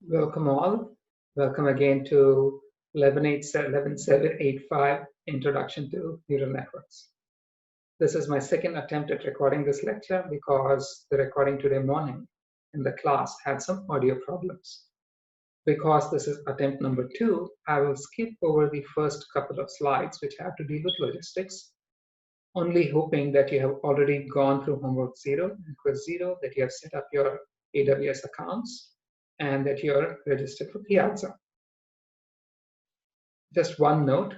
Welcome all. Welcome again to 11.785 Introduction to Neural Networks. This is my second attempt at recording this lecture because the recording today morning in the class had some audio problems. Because this is attempt number 2, I will skip over the first couple of slides which have to deal with logistics, only hoping that you have already gone through homework 0 and quiz 0, that you have set up your AWS accounts, and that you're registered for Piazza. Just one note,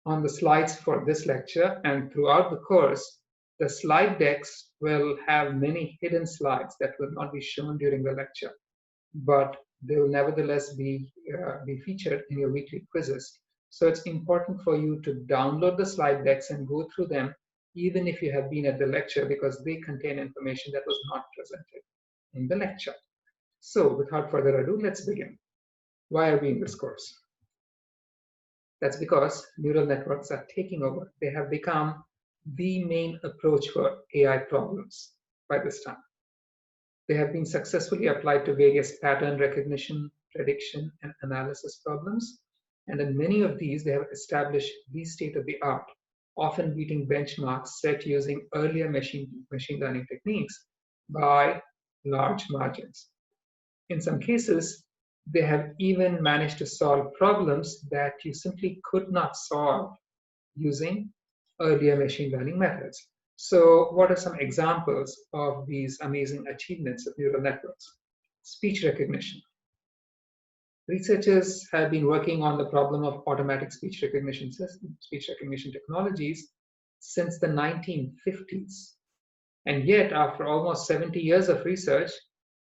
on the slides for this lecture and throughout the course, the slide decks will have many hidden slides that will not be shown during the lecture, but they will nevertheless be featured in your weekly quizzes. So it's important for you to download the slide decks and go through them even if you have been at the lecture, because they contain information that was not presented in the lecture. So without further ado, let's begin. Why are we in this course? That's because neural networks are taking over. They have become the main approach for AI problems by this time. They have been successfully applied to various pattern recognition, prediction, and analysis problems. And in many of these, they have established the state of the art, often beating benchmarks set using earlier machine learning techniques by large margins. In some cases, they have even managed to solve problems that you simply could not solve using earlier machine learning methods. So what are some examples of these amazing achievements of neural networks? Speech recognition. Researchers have been working on the problem of automatic speech recognition technologies since the 1950s. And yet, after almost 70 years of research,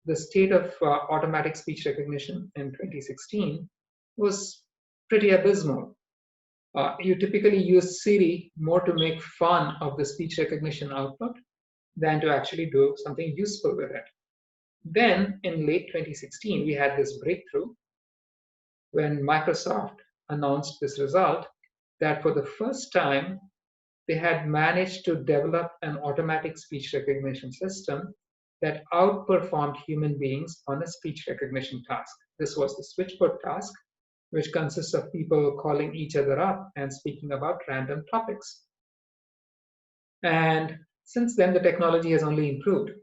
the state of automatic speech recognition in 2016 was pretty abysmal. You typically use Siri more to make fun of the speech recognition output than to actually do something useful with it. Then, in late 2016, we had this breakthrough when Microsoft announced this result that for the first time, they had managed to develop an automatic speech recognition system that outperformed human beings on a speech recognition task. This was the switchboard task, which consists of people calling each other up and speaking about random topics. And since then, the technology has only improved.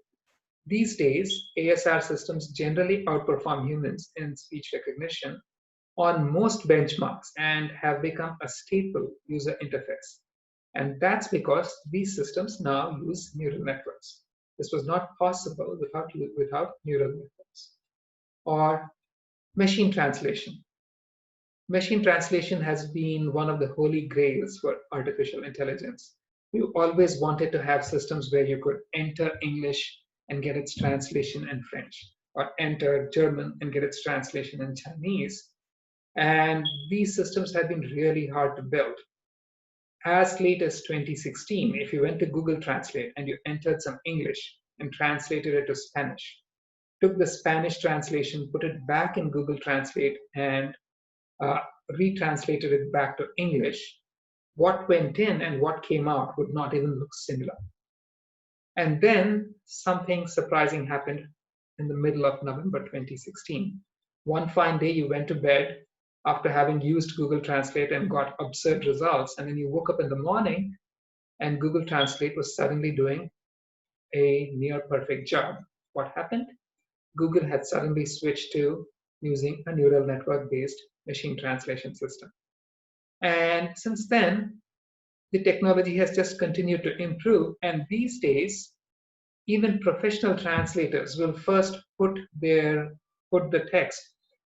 These days, ASR systems generally outperform humans in speech recognition on most benchmarks and have become a staple user interface. And that's because these systems now use neural networks. This was not possible without neural networks. Or machine translation. Machine translation has been one of the holy grails for artificial intelligence. We always wanted to have systems where you could enter English and get its translation in French, or enter German and get its translation in Chinese. And these systems have been really hard to build. As late as 2016, if you went to Google Translate and you entered some English and translated it to Spanish, took the Spanish translation, put it back in Google Translate, and retranslated it back to English, what went in and what came out would not even look similar. And then something surprising happened in the middle of November 2016. One fine day, you went to bed after having used Google Translate and got absurd results. And then you woke up in the morning and Google Translate was suddenly doing a near perfect job. What happened? Google had suddenly switched to using a neural network-based machine translation system. And since then, the technology has just continued to improve. And these days, even professional translators will first put the text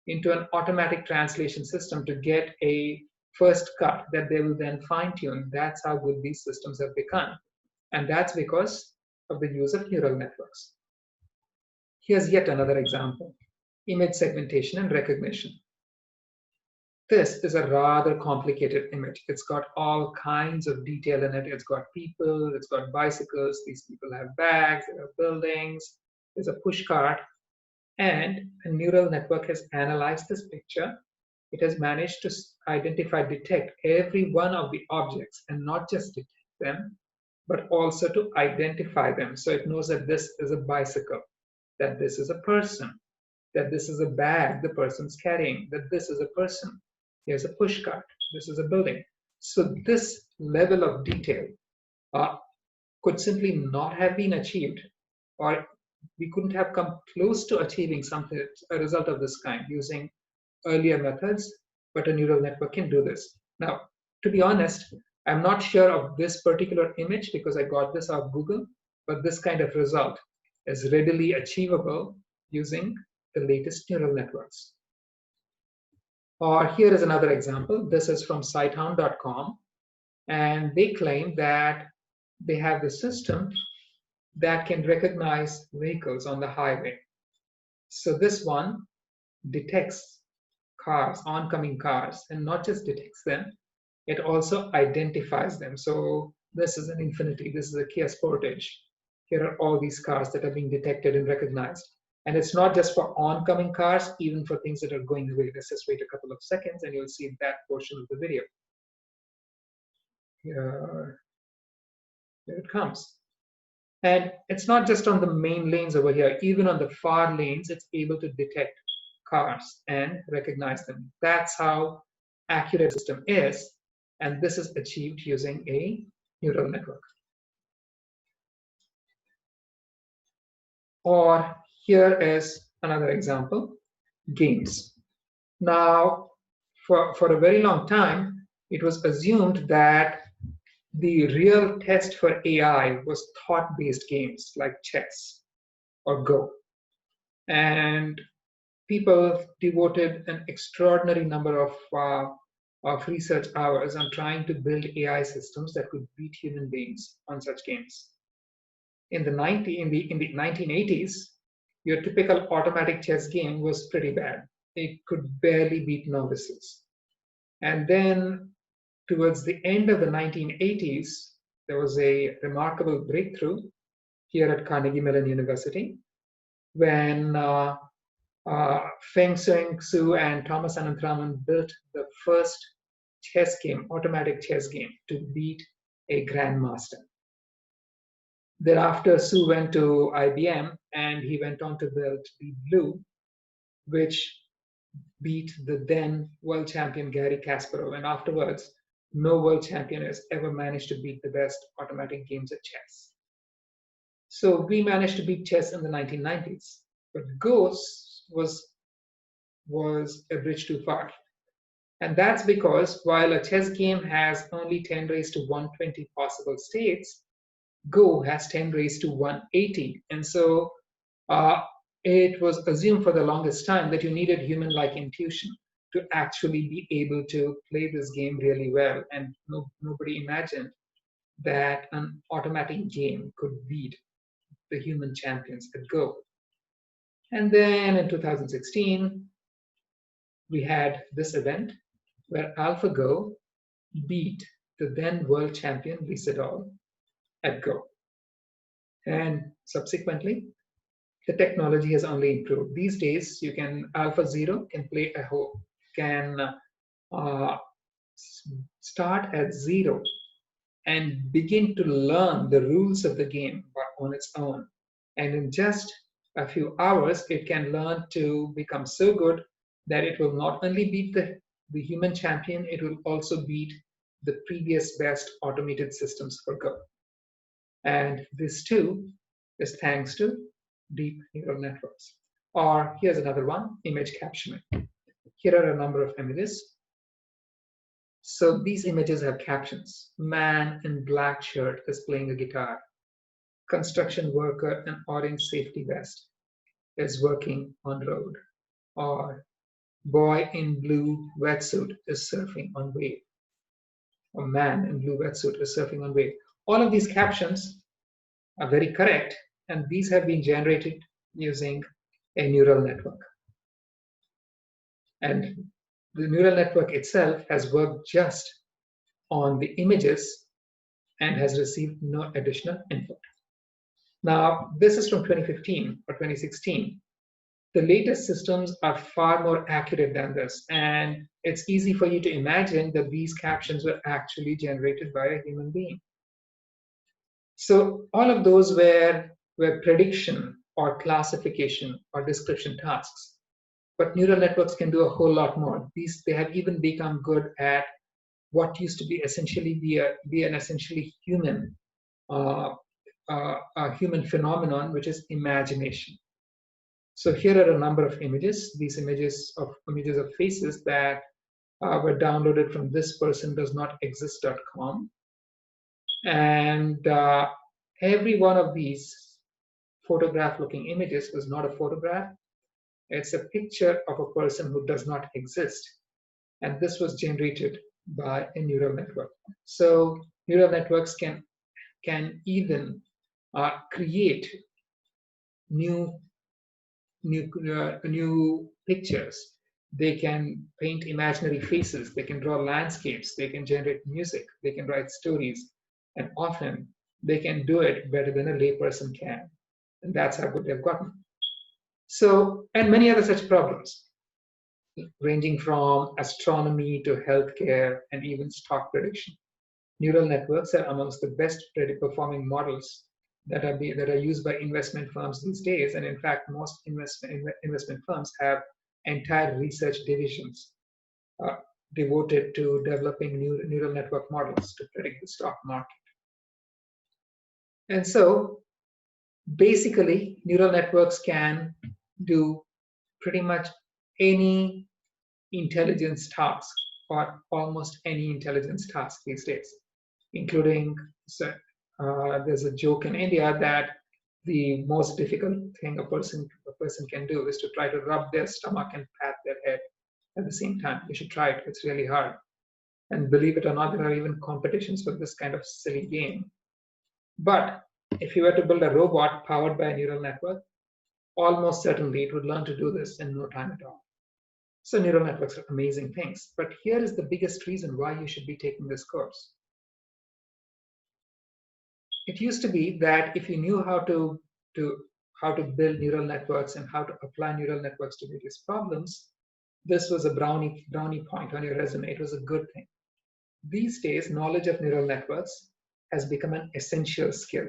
into an automatic translation system to get a first cut that they will then fine-tune. That's how good these systems have become. And that's because of the use of neural networks. Here's yet another example: image segmentation and recognition. This is a rather complicated image. It's got all kinds of detail in it. It's got people, it's got bicycles, these people have bags, there are buildings, there's a push cart. And a neural network has analyzed this picture. It has managed to detect every one of the objects, and not just detect them, but also to identify them. So it knows that this is a bicycle, that this is a person, that this is a bag the person's carrying, that this is a person. Here's a push cart. This is a building. So this level of detail could simply not have been achieved, or we couldn't have come close to achieving something, a result of this kind, using earlier methods, but a neural network can do this. Now, to be honest, I'm not sure of this particular image because I got this off Google, but this kind of result is readily achievable using the latest neural networks. Or here is another example. This is from sitehound.com, and they claim that they have the system that can recognize vehicles on the highway. So this one detects cars, oncoming cars, and not just detects them, it also identifies them. So this is an Infiniti, this is a Kia Sportage. Here are all these cars that are being detected and recognized. And it's not just for oncoming cars, even for things that are going away. Let's just wait a couple of seconds and you'll see that portion of the video. Here it comes. And it's not just on the main lanes over here, even on the far lanes, it's able to detect cars and recognize them. That's how accurate the system is. And this is achieved using a neural network. Or here is another example, games. Now, for a very long time, it was assumed that the real test for AI was thought-based games like chess or Go. And people devoted an extraordinary number of research hours on trying to build AI systems that could beat human beings on such games. In the 1980s, your typical automatic chess game was pretty bad. It could barely beat novices. And then towards the end of the 1980s, there was a remarkable breakthrough here at Carnegie Mellon University when Feng Su and Thomas Anantharaman built the first chess game, automatic chess game, to beat a grandmaster. Thereafter, Su went to IBM and he went on to build Deep Blue, which beat the then world champion Garry Kasparov. And afterwards, no world champion has ever managed to beat the best automatic games at chess. So we managed to beat chess in the 1990s, but Go was a bridge too far. And that's because while a chess game has only 10 raised to 120 possible states, Go has 10 raised to 180. And so it was assumed for the longest time that you needed human-like intuition to actually be able to play this game really well. And nobody imagined that an automatic game could beat the human champions at Go. And then in 2016, we had this event where AlphaGo beat the then world champion Lee Sedol at Go. And subsequently, the technology has only improved. These days, you can AlphaZero can play a whole, can start at zero and begin to learn the rules of the game on its own. And in just a few hours, it can learn to become so good that it will not only beat the human champion, it will also beat the previous best automated systems for Go. And this too is thanks to deep neural networks. Or here's another one, image captioning. Here are a number of images. So these images have captions. Man in black shirt is playing a guitar. Construction worker in orange safety vest is working on road. Or boy in blue wetsuit is surfing on wave. Or man in blue wetsuit is surfing on wave. All of these captions are very correct, and these have been generated using a neural network. And the neural network itself has worked just on the images and has received no additional input. Now, this is from 2015 or 2016. The latest systems are far more accurate than this, and it's easy for you to imagine that these captions were actually generated by a human being. So all of those were prediction or classification or description tasks. But neural networks can do a whole lot more. They have even become good at what used to be an essentially human a human phenomenon, which is imagination. So here are a number of images. These images of faces that were downloaded from thispersondoesnotexist.com, and every one of these photograph-looking images was not a photograph. It's a picture of a person who does not exist, and this was generated by a neural network. So neural networks can even create new pictures. They can paint imaginary faces. They can draw landscapes. They can generate music. They can write stories, and often they can do it better than a layperson can. And that's how good they've gotten. So, and many other such problems, ranging from astronomy to healthcare and even stock prediction. Neural networks are amongst the best performing models that are used by investment firms these days. And in fact, most investment firms have entire research divisions devoted to developing neural network models to predict the stock market. And so basically, neural networks can do pretty much any intelligence task, or almost any intelligence task these days, including, there's a joke in India that the most difficult thing a person can do is to try to rub their stomach and pat their head at the same time. You should try it. It's really hard. And believe it or not, there are even competitions for this kind of silly game. But if you were to build a robot powered by a neural network, almost certainly it would learn to do this in no time at all. So neural networks are amazing things. But here is the biggest reason why you should be taking this course. It used to be that if you knew how to build neural networks and how to apply neural networks to various problems, this was a brownie point on your resume. It was a good thing. These days, knowledge of neural networks has become an essential skill.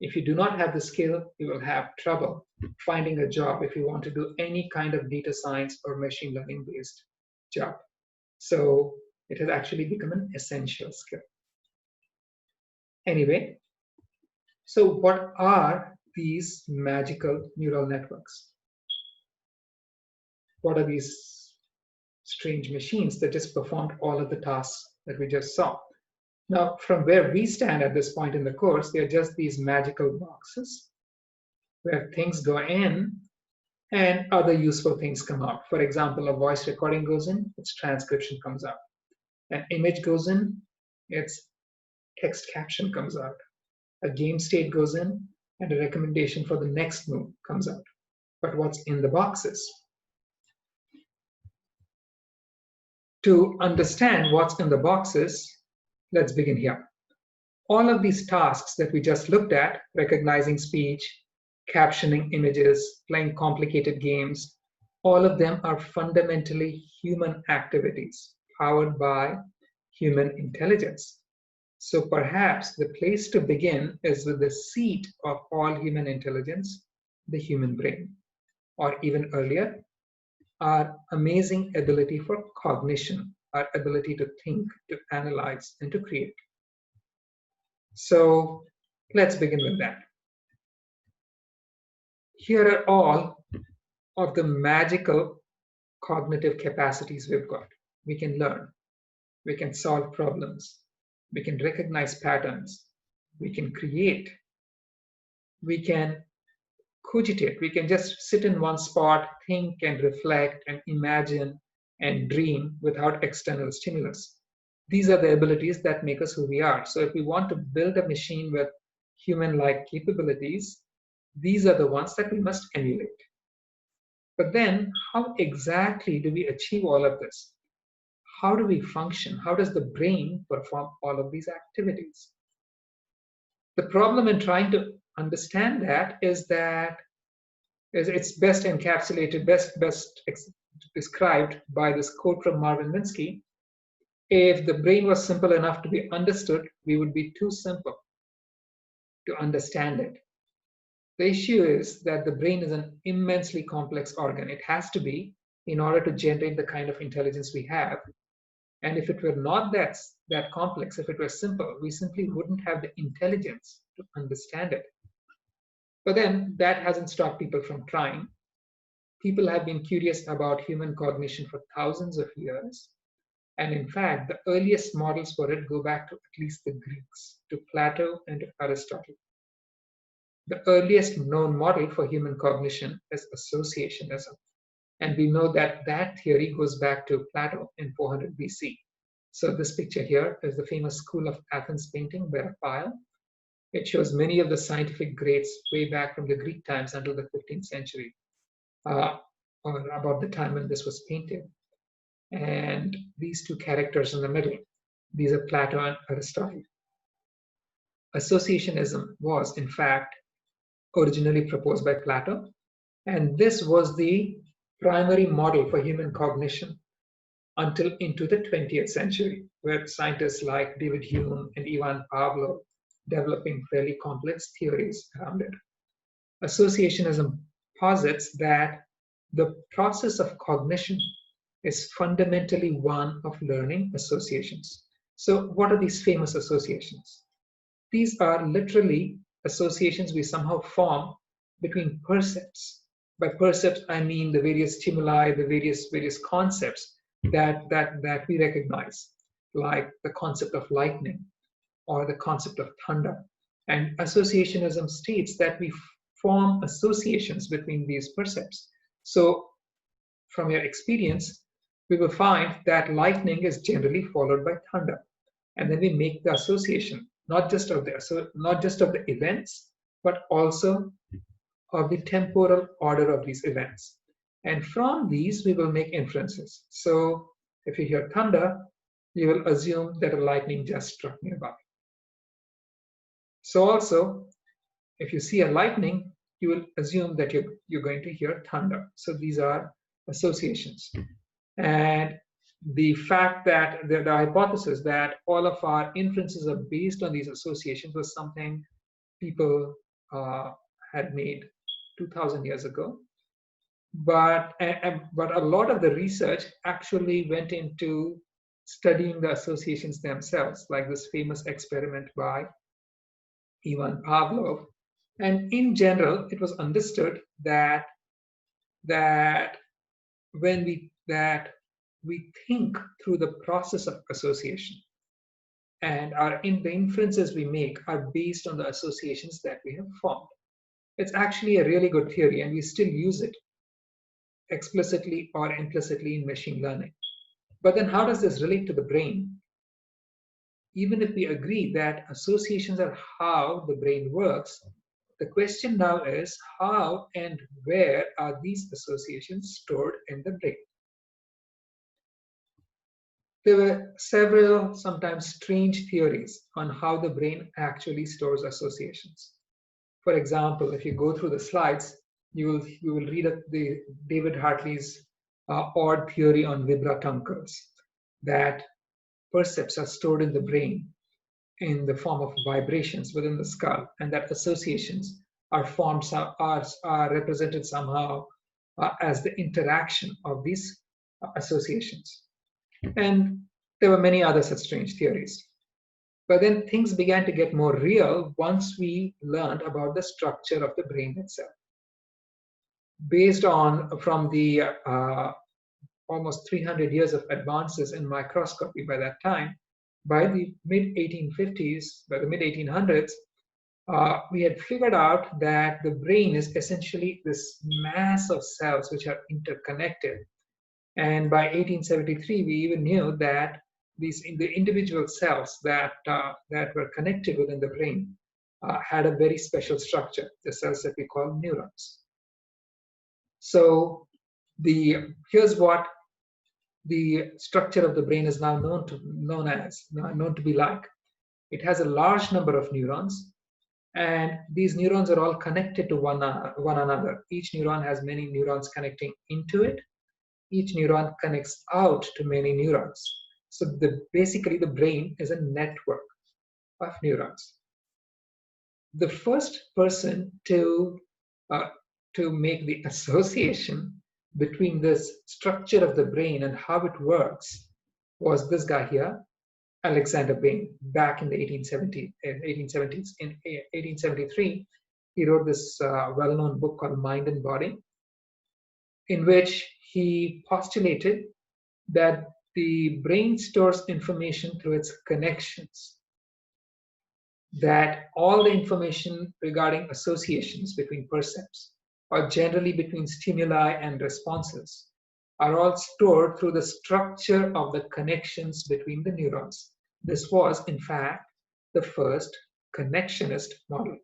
If you do not have the skill, you will have trouble finding a job if you want to do any kind of data science or machine learning based job. So it has actually become an essential skill. Anyway, so what are these magical neural networks? What are these strange machines that just performed all of the tasks that we just saw? Now, from where we stand at this point in the course, they're just these magical boxes where things go in and other useful things come out. For example, a voice recording goes in, its transcription comes out. An image goes in, its text caption comes out. A game state goes in, and a recommendation for the next move comes out. But what's in the boxes? To understand what's in the boxes, let's begin here. All of these tasks that we just looked at, recognizing speech, captioning images, playing complicated games, all of them are fundamentally human activities powered by human intelligence. So perhaps the place to begin is with the seat of all human intelligence, the human brain, or even earlier, our amazing ability for cognition, our ability to think, to analyze, and to create. So let's begin with that. Here are all of the magical cognitive capacities we've got. We can learn, we can solve problems, we can recognize patterns, we can create, we can cogitate, we can just sit in one spot, think and reflect and imagine and dream without external stimulus. These are the abilities that make us who we are. So if we want to build a machine with human-like capabilities, these are the ones that we must emulate. But then, how exactly do we achieve all of this? How do we function? How does the brain perform all of these activities? The problem in trying to understand that is it's best encapsulated, best described by this quote from Marvin Minsky: if the brain was simple enough to be understood, we would be too simple to understand it. The issue is that the brain is an immensely complex organ. It has to be in order to generate the kind of intelligence we have. And if it were not that complex, if it were simple, we simply wouldn't have the intelligence to understand it. But then that hasn't stopped people from trying. People have been curious about human cognition for thousands of years. And in fact, the earliest models for it go back to at least the Greeks, to Plato and to Aristotle. The earliest known model for human cognition is associationism. And we know that that theory goes back to Plato in 400 BC. So this picture here is the famous School of Athens painting by Raphael. It shows many of the scientific greats way back from the Greek times until the 15th century, or about the time when this was painted. And these two characters in the middle, these are Plato and Aristotle. Associationism was, in fact, originally proposed by Plato, and this was the primary model for human cognition until into the 20th century, where scientists like David Hume and Ivan Pavlov developing fairly complex theories around it. Associationism posits that the process of cognition is fundamentally one of learning associations. So what are these famous associations? These are literally associations we somehow form between percepts. By percepts, I mean the various stimuli, the various concepts that we recognize, like the concept of lightning or the concept of thunder. And associationism states that we form associations between these percepts. So from your experience, we will find that lightning is generally followed by thunder. And then we make the association, not just of the events, but also of the temporal order of these events. And from these, we will make inferences. So if you hear thunder, you will assume that a lightning just struck nearby. So also, if you see a lightning, you will assume that you're going to hear thunder. So these are associations. And the fact that the hypothesis that all of our inferences are based on these associations was something people had made 2,000 years ago. But a lot of the research actually went into studying the associations themselves, like this famous experiment by Ivan Pavlov. And in general, it was understood that when we think through the process of association, and the inferences we make are based on the associations that we have formed. It's actually a really good theory, and we still use it explicitly or implicitly in machine learning. But then how does this relate to the brain? Even if we agree that associations are how the brain works, the question now is how and where are these associations stored in the brain? There were several, sometimes strange theories on how the brain actually stores associations. For example, if you go through the slides, you will read the David Hartley's odd theory on vibratuncles, that percepts are stored in the brain in the form of vibrations within the skull, and that associations are represented somehow as the interaction of these associations. And there were many other such strange theories. But then things began to get more real once we learned about the structure of the brain itself. Based from the almost 300 years of advances in microscopy by that time, by the mid-1850s, by the mid-1800s, we had figured out that the brain is essentially this mass of cells which are interconnected. And by 1873, we even knew that the individual cells that were connected within the brain had a very special structure, the cells that we call neurons. So here's what the structure of the brain is now known to be like. It has a large number of neurons, and these neurons are all connected to one another. Each neuron has many neurons connecting into it. Each neuron connects out to many neurons. So basically the brain is a network of neurons. The first person to uh, to make the association between this structure of the brain and how it works was this guy here, Alexander Bain, back in the 1870s. In 1873, he wrote this well-known book called Mind and Body, in which he postulated that the brain stores information through its connections, that all the information regarding associations between percepts, or generally between stimuli and responses, are all stored through the structure of the connections between the neurons. This was, in fact, the first connectionist model.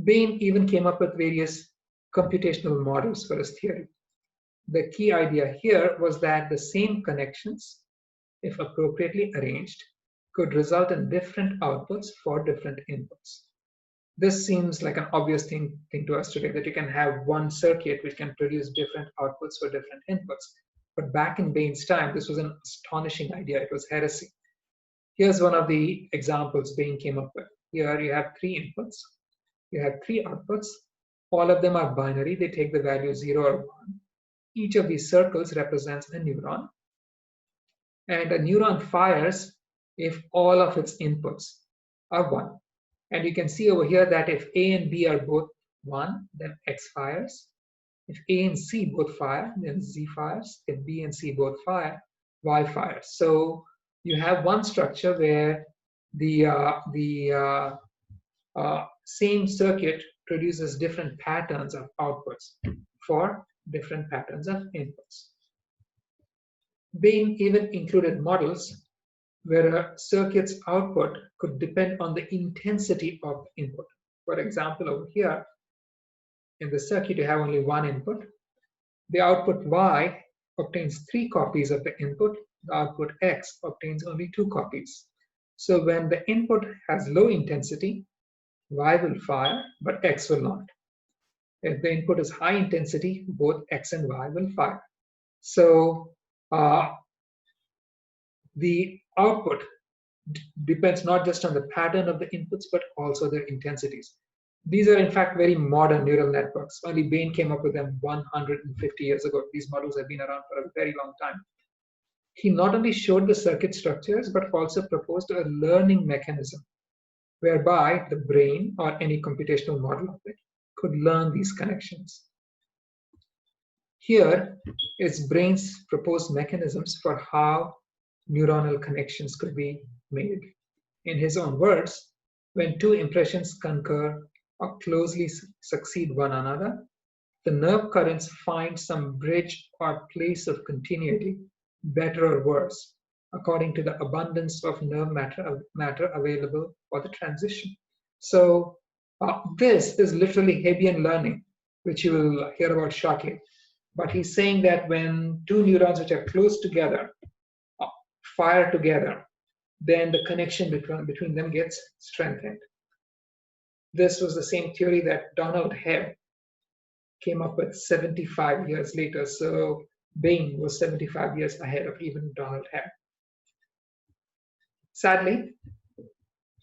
Bain even came up with various computational models for his theory. The key idea here was that the same connections, if appropriately arranged, could result in different outputs for different inputs. This seems like an obvious thing to us today, that you can have one circuit which can produce different outputs for different inputs. But back in Bain's time, this was an astonishing idea. It was heresy. Here's one of the examples Bain came up with. Here you have 3 inputs. You have 3 outputs. All of them are binary. They take the value 0 or 1. Each of these circles represents a neuron. And a neuron fires if all of its inputs are 1. And you can see over here that if A and B are both 1, then X fires. If A and C both fire, then Z fires. If B and C both fire, Y fires. So you have one structure where the same circuit produces different patterns of outputs for different patterns of inputs. Bain even included models where a circuit's output could depend on the intensity of the input. For example, over here, in the circuit, you have only one input. The output Y obtains 3 copies of the input. The output X obtains only 2 copies. So when the input has low intensity, Y will fire, but X will not. If the input is high intensity, both X and Y will fire. So the output depends not just on the pattern of the inputs, but also their intensities. These are, in fact, very modern neural networks. Only Bain came up with them 150 years ago. These models have been around for a very long time. He not only showed the circuit structures, but also proposed a learning mechanism whereby the brain, or any computational model of it, could learn these connections. Here is Bain's proposed mechanisms for how neuronal connections could be made. In his own words, when 2 impressions concur or closely succeed one another, the nerve currents find some bridge or place of continuity, better or worse, according to the abundance of nerve matter available for the transition. So this is literally Hebbian learning, which you will hear about shortly. But he's saying that when 2 neurons which are close together fire together, then the connection between them gets strengthened. This was the same theory that Donald Hebb came up with 75 years later. So Bain was 75 years ahead of even Donald Hebb. Sadly,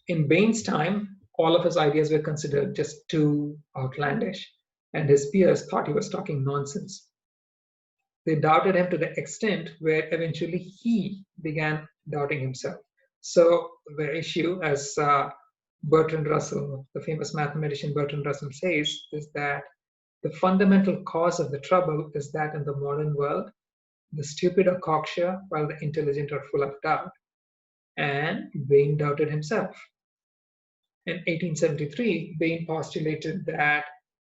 in Bain's time, all of his ideas were considered just too outlandish, and his peers thought he was talking nonsense. They doubted him to the extent where eventually he began doubting himself. So the issue, as Bertrand Russell, the famous mathematician Bertrand Russell says, is that the fundamental cause of the trouble is that in the modern world, the stupid are cocksure while the intelligent are full of doubt. And Bain doubted himself. In 1873, Bain postulated that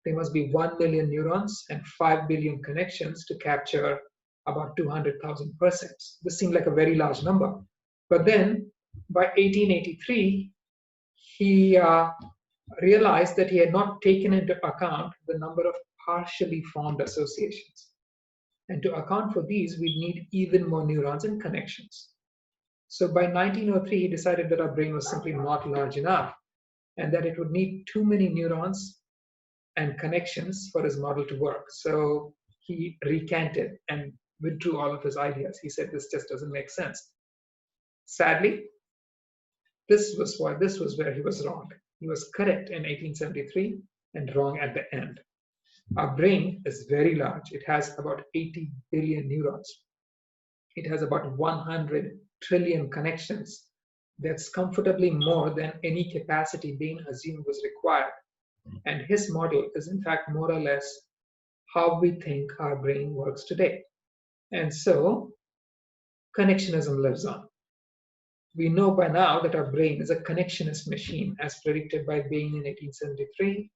there must be 1 million neurons and 5 billion connections to capture about 200,000 percepts. This seemed like a very large number. But then, by 1883, he realized that he had not taken into account the number of partially formed associations. And to account for these, we need even more neurons and connections. So by 1903, he decided that our brain was simply not large enough, and that it would need too many neurons and connections for his model to work. So he recanted and withdrew all of his ideas. He said this just doesn't make sense. Sadly, this was where he was wrong. He was correct in 1873 and wrong at the end. Our brain is very large. It has about 80 billion neurons. It has about 100 trillion connections. That's comfortably more than any capacity Bain assumed was required. And his model is, in fact, more or less how we think our brain works today. And so, connectionism lives on. We know by now that our brain is a connectionist machine, as predicted by Bain in 1873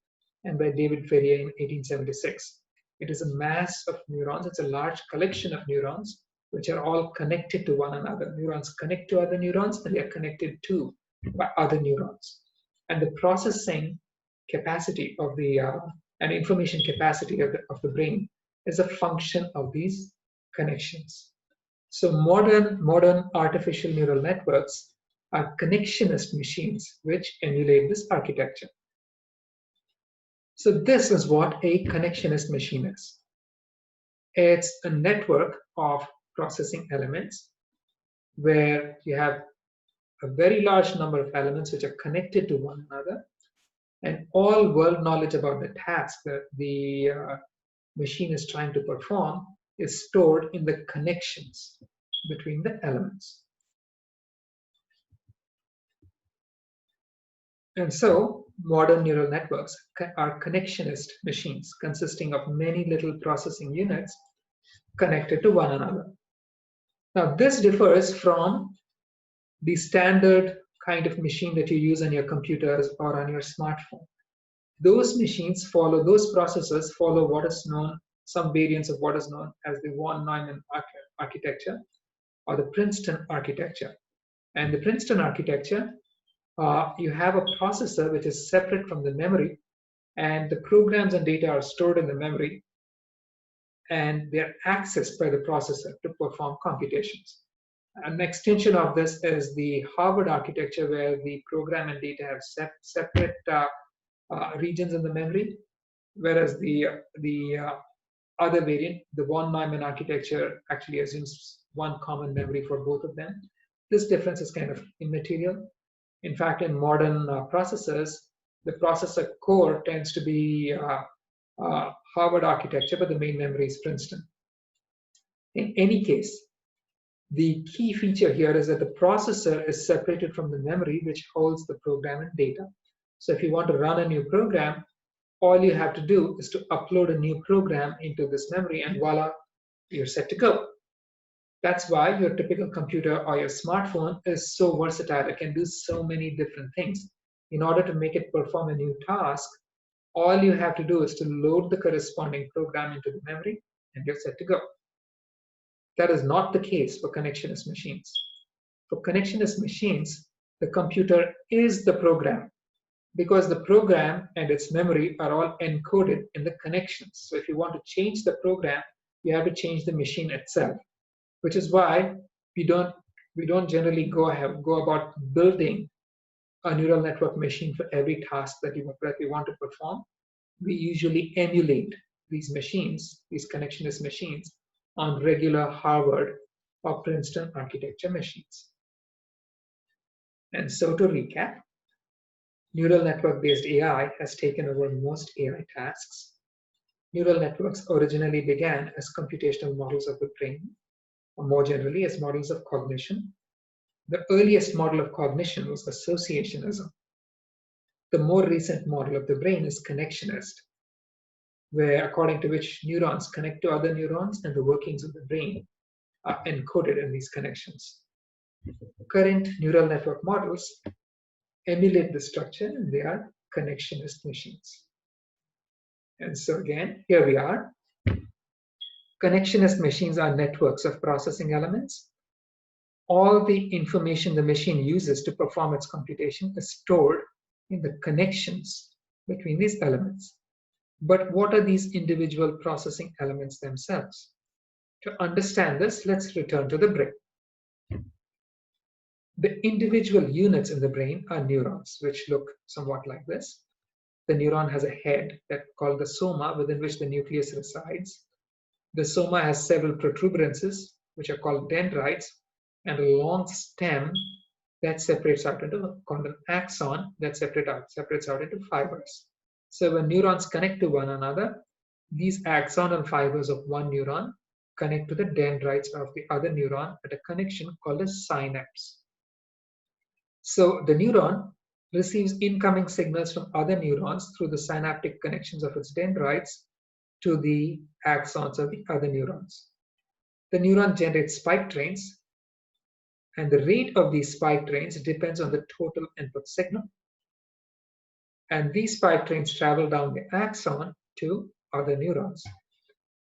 and by David Ferrier in 1876. It is a mass of neurons. It's a large collection of neurons which are all connected to one another. Neurons connect to other neurons, and they are connected to by other neurons. And the processing capacity of the and information capacity of the brain is a function of these connections. So modern artificial neural networks are connectionist machines which emulate this architecture. So this is what a connectionist machine is. It's a network of processing elements where you have a very large number of elements which are connected to one another, and all world knowledge about the task that the machine is trying to perform is stored in the connections between the elements. And so modern neural networks are connectionist machines consisting of many little processing units connected to one another. Now this differs from the standard kind of machine that you use on your computers or on your smartphone. Those machines follow, those processors follow what is known, some variants of what is known as the von Neumann architecture or the Princeton architecture. And the Princeton architecture, you have a processor which is separate from the memory, and the programs and data are stored in the memory, and they're accessed by the processor to perform computations. An extension of this is the Harvard architecture, where the program and data have separate regions in the memory, whereas the other variant, the von Neumann architecture, actually assumes one common memory for both of them. This difference is kind of immaterial. In fact, in modern processors, the processor core tends to be Harvard architecture, but the main memory is Princeton. In any case, the key feature here is that the processor is separated from the memory, which holds the program and data. So if you want to run a new program, all you have to do is to upload a new program into this memory, and voila, you're set to go. That's why your typical computer or your smartphone is so versatile. It can do so many different things. In order to make it perform a new task, all you have to do is to load the corresponding program into the memory, and you're set to go. That is not the case for connectionist machines. For connectionist machines, the computer is the program, because the program and its memory are all encoded in the connections. So if you want to change the program, you have to change the machine itself, which is why we don't generally go about building a neural network machine for every task that we want to perform. We usually emulate these machines, these connectionist machines, on regular Harvard or Princeton architecture machines. And so to recap, neural network-based AI has taken over most AI tasks. Neural networks originally began as computational models of the brain, or more generally as models of cognition. The earliest model of cognition was associationism. The more recent model of the brain is connectionist, where according to which neurons connect to other neurons and the workings of the brain are encoded in these connections. Current neural network models emulate the structure, and they are connectionist machines. And so again, here we are. Connectionist machines are networks of processing elements. All the information the machine uses to perform its computation is stored in the connections between these elements. But what are these individual processing elements themselves? To understand this, let's return to the brain. The individual units in the brain are neurons, which look somewhat like this. The neuron has a head that's called the soma, within which the nucleus resides. The soma has several protuberances, which are called dendrites, and a long stem that separates out into, called an axon, that separates out into fibers. So when neurons connect to one another, these axonal fibers of one neuron connect to the dendrites of the other neuron at a connection called a synapse. So the neuron receives incoming signals from other neurons through the synaptic connections of its dendrites to the axons of the other neurons. The neuron generates spike trains, and the rate of these spike trains depends on the total input signal. And these spike trains travel down the axon to other neurons.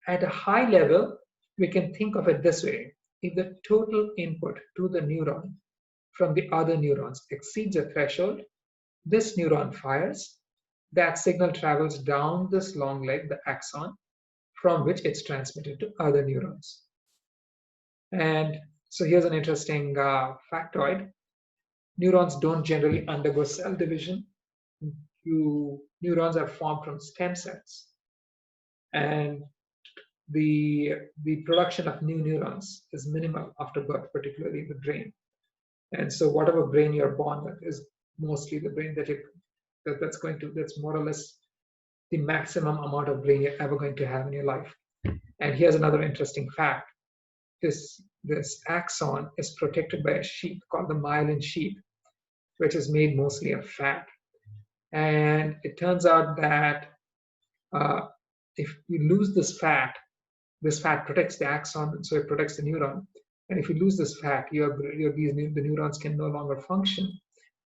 At a high level, we can think of it this way. If the total input to the neuron from the other neurons exceeds a threshold, this neuron fires. That signal travels down this long leg, the axon, from which it's transmitted to other neurons. And so here's an interesting factoid. Neurons don't generally undergo cell division. Neurons are formed from stem cells. And the production of new neurons is minimal after birth, particularly in the brain. And so whatever brain you're born with is mostly the brain that's more or less the maximum amount of brain you're ever going to have in your life. And here's another interesting fact. This axon is protected by a sheath called the myelin sheath, which is made mostly of fat. And it turns out that if you lose this fat protects the axon, so it protects the neuron. And if you lose this fat, the neurons can no longer function.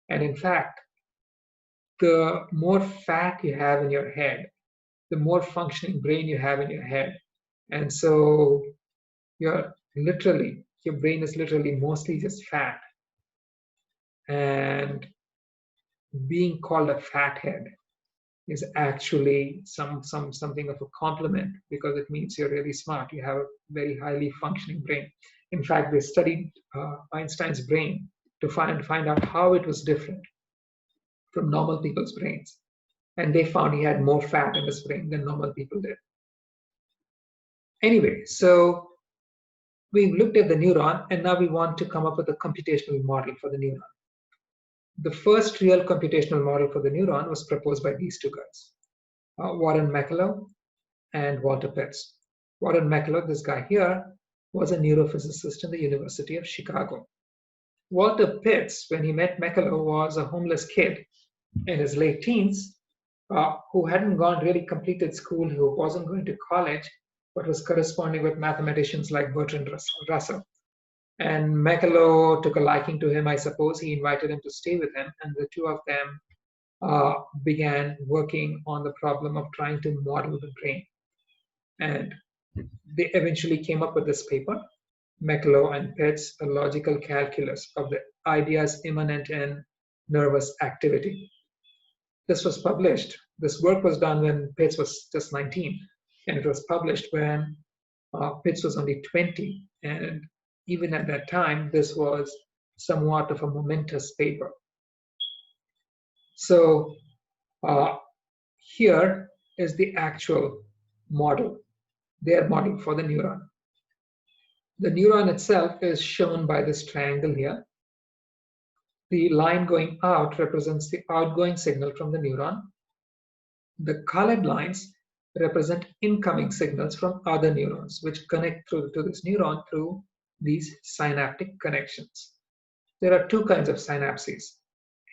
And in fact, the more fat you have in your head, the more functioning brain you have in your head. And so your brain is literally mostly just fat. And being called a fathead is actually something of a compliment, because it means you're really smart. You have a very highly functioning brain. In fact, they studied Einstein's brain to find out how it was different from normal people's brains. And they found he had more fat in his brain than normal people did. Anyway, so we've looked at the neuron, and now we want to come up with a computational model for the neuron. The first real computational model for the neuron was proposed by these two guys, Warren McCulloch and Walter Pitts. Warren McCulloch, this guy here, was a neurophysicist in the University of Chicago. Walter Pitts, when he met McCulloch, was a homeless kid in his late teens who hadn't really completed school, who wasn't going to college, but was corresponding with mathematicians like Bertrand Russell. And McCulloch took a liking to him, I suppose. He invited him to stay with him, and the two of them began working on the problem of trying to model the brain. And they eventually came up with this paper, McCulloch and Pitts, A Logical Calculus of the Ideas Immanent in Nervous Activity. This was published. This work was done when Pitts was just 19, and it was published when Pitts was only 20. And even at that time, this was somewhat of a momentous paper. So here is the actual model, their model for the neuron. The neuron itself is shown by this triangle here. The line going out represents the outgoing signal from the neuron. The colored lines represent incoming signals from other neurons, which connect to this neuron through these synaptic connections. There are two kinds of synapses,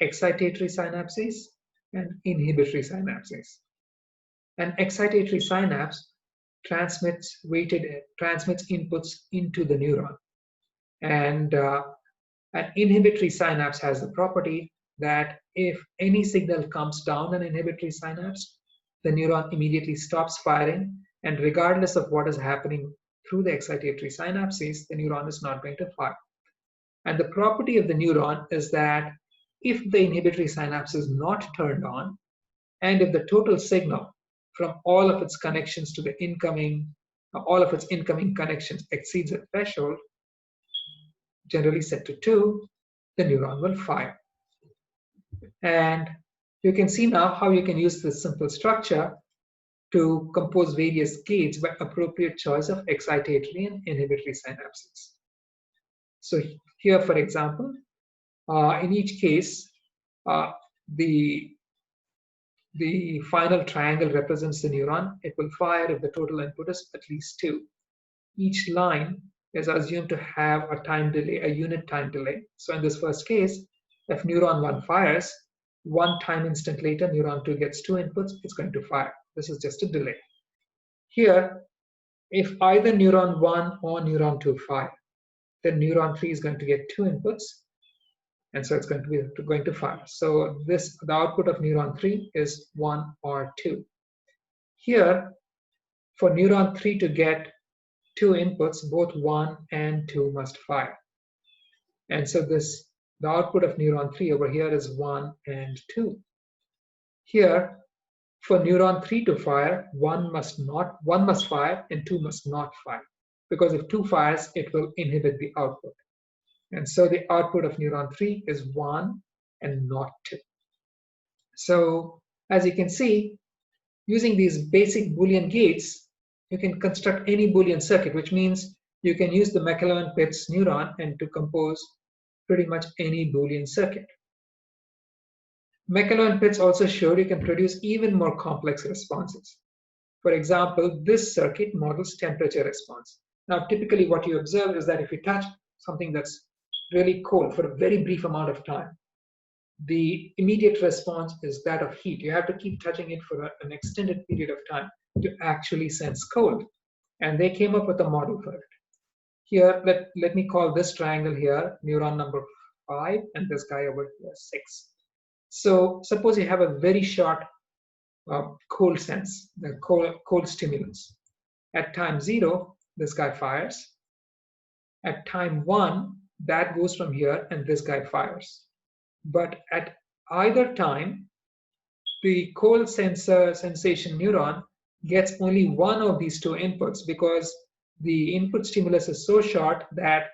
excitatory synapses and inhibitory synapses. An excitatory synapse transmits inputs into the neuron. And an inhibitory synapse has the property that if any signal comes down an inhibitory synapse, the neuron immediately stops firing, and regardless of what is happening through the excitatory synapses, the neuron is not going to fire. And the property of the neuron is that if the inhibitory synapse is not turned on, and if the total signal from all of its connections to the all of its incoming connections exceeds a threshold, generally set to 2, the neuron will fire. And you can see now how you can use this simple structure to compose various gates by appropriate choice of excitatory and inhibitory synapses. So here, for example, in each case, the the final triangle represents the neuron. It will fire if the total input is at least 2. Each line is assumed to have a time delay, a unit time delay. So in this first case, if neuron 1 fires, 1 time instant later, neuron 2 gets 2 inputs, it's going to fire. This is just a delay. Here, if either neuron 1 or neuron 2 fire, then neuron 3 is going to get 2 inputs, and so it's going to fire. So the output of neuron 3 is 1 or 2. Here, for neuron 3 to get 2 inputs, both 1 and 2 must fire. And so the output of neuron 3 over here is 1 and 2. Here, for neuron 3 to fire, 1 must fire and 2 must not fire. Because if 2 fires, it will inhibit the output. And so the output of neuron 3 is 1 and not 2. So as you can see, using these basic Boolean gates, you can construct any Boolean circuit, which means you can use the McCulloch and Pitts neuron and to compose pretty much any Boolean circuit. McCulloch and Pitts also showed you can produce even more complex responses. For example, this circuit models temperature response. Now, typically what you observe is that if you touch something that's really cold for a very brief amount of time, the immediate response is that of heat. You have to keep touching it for an extended period of time to actually sense cold. And they came up with a model for it. Here, let me call this triangle here neuron number 5 and this guy over here 6. So suppose you have a very short cold sense, the cold stimulus. At time 0, this guy fires. At time 1, that goes from here and this guy fires. But at either time, the cold sensation neuron gets only one of these 2 inputs because the input stimulus is so short that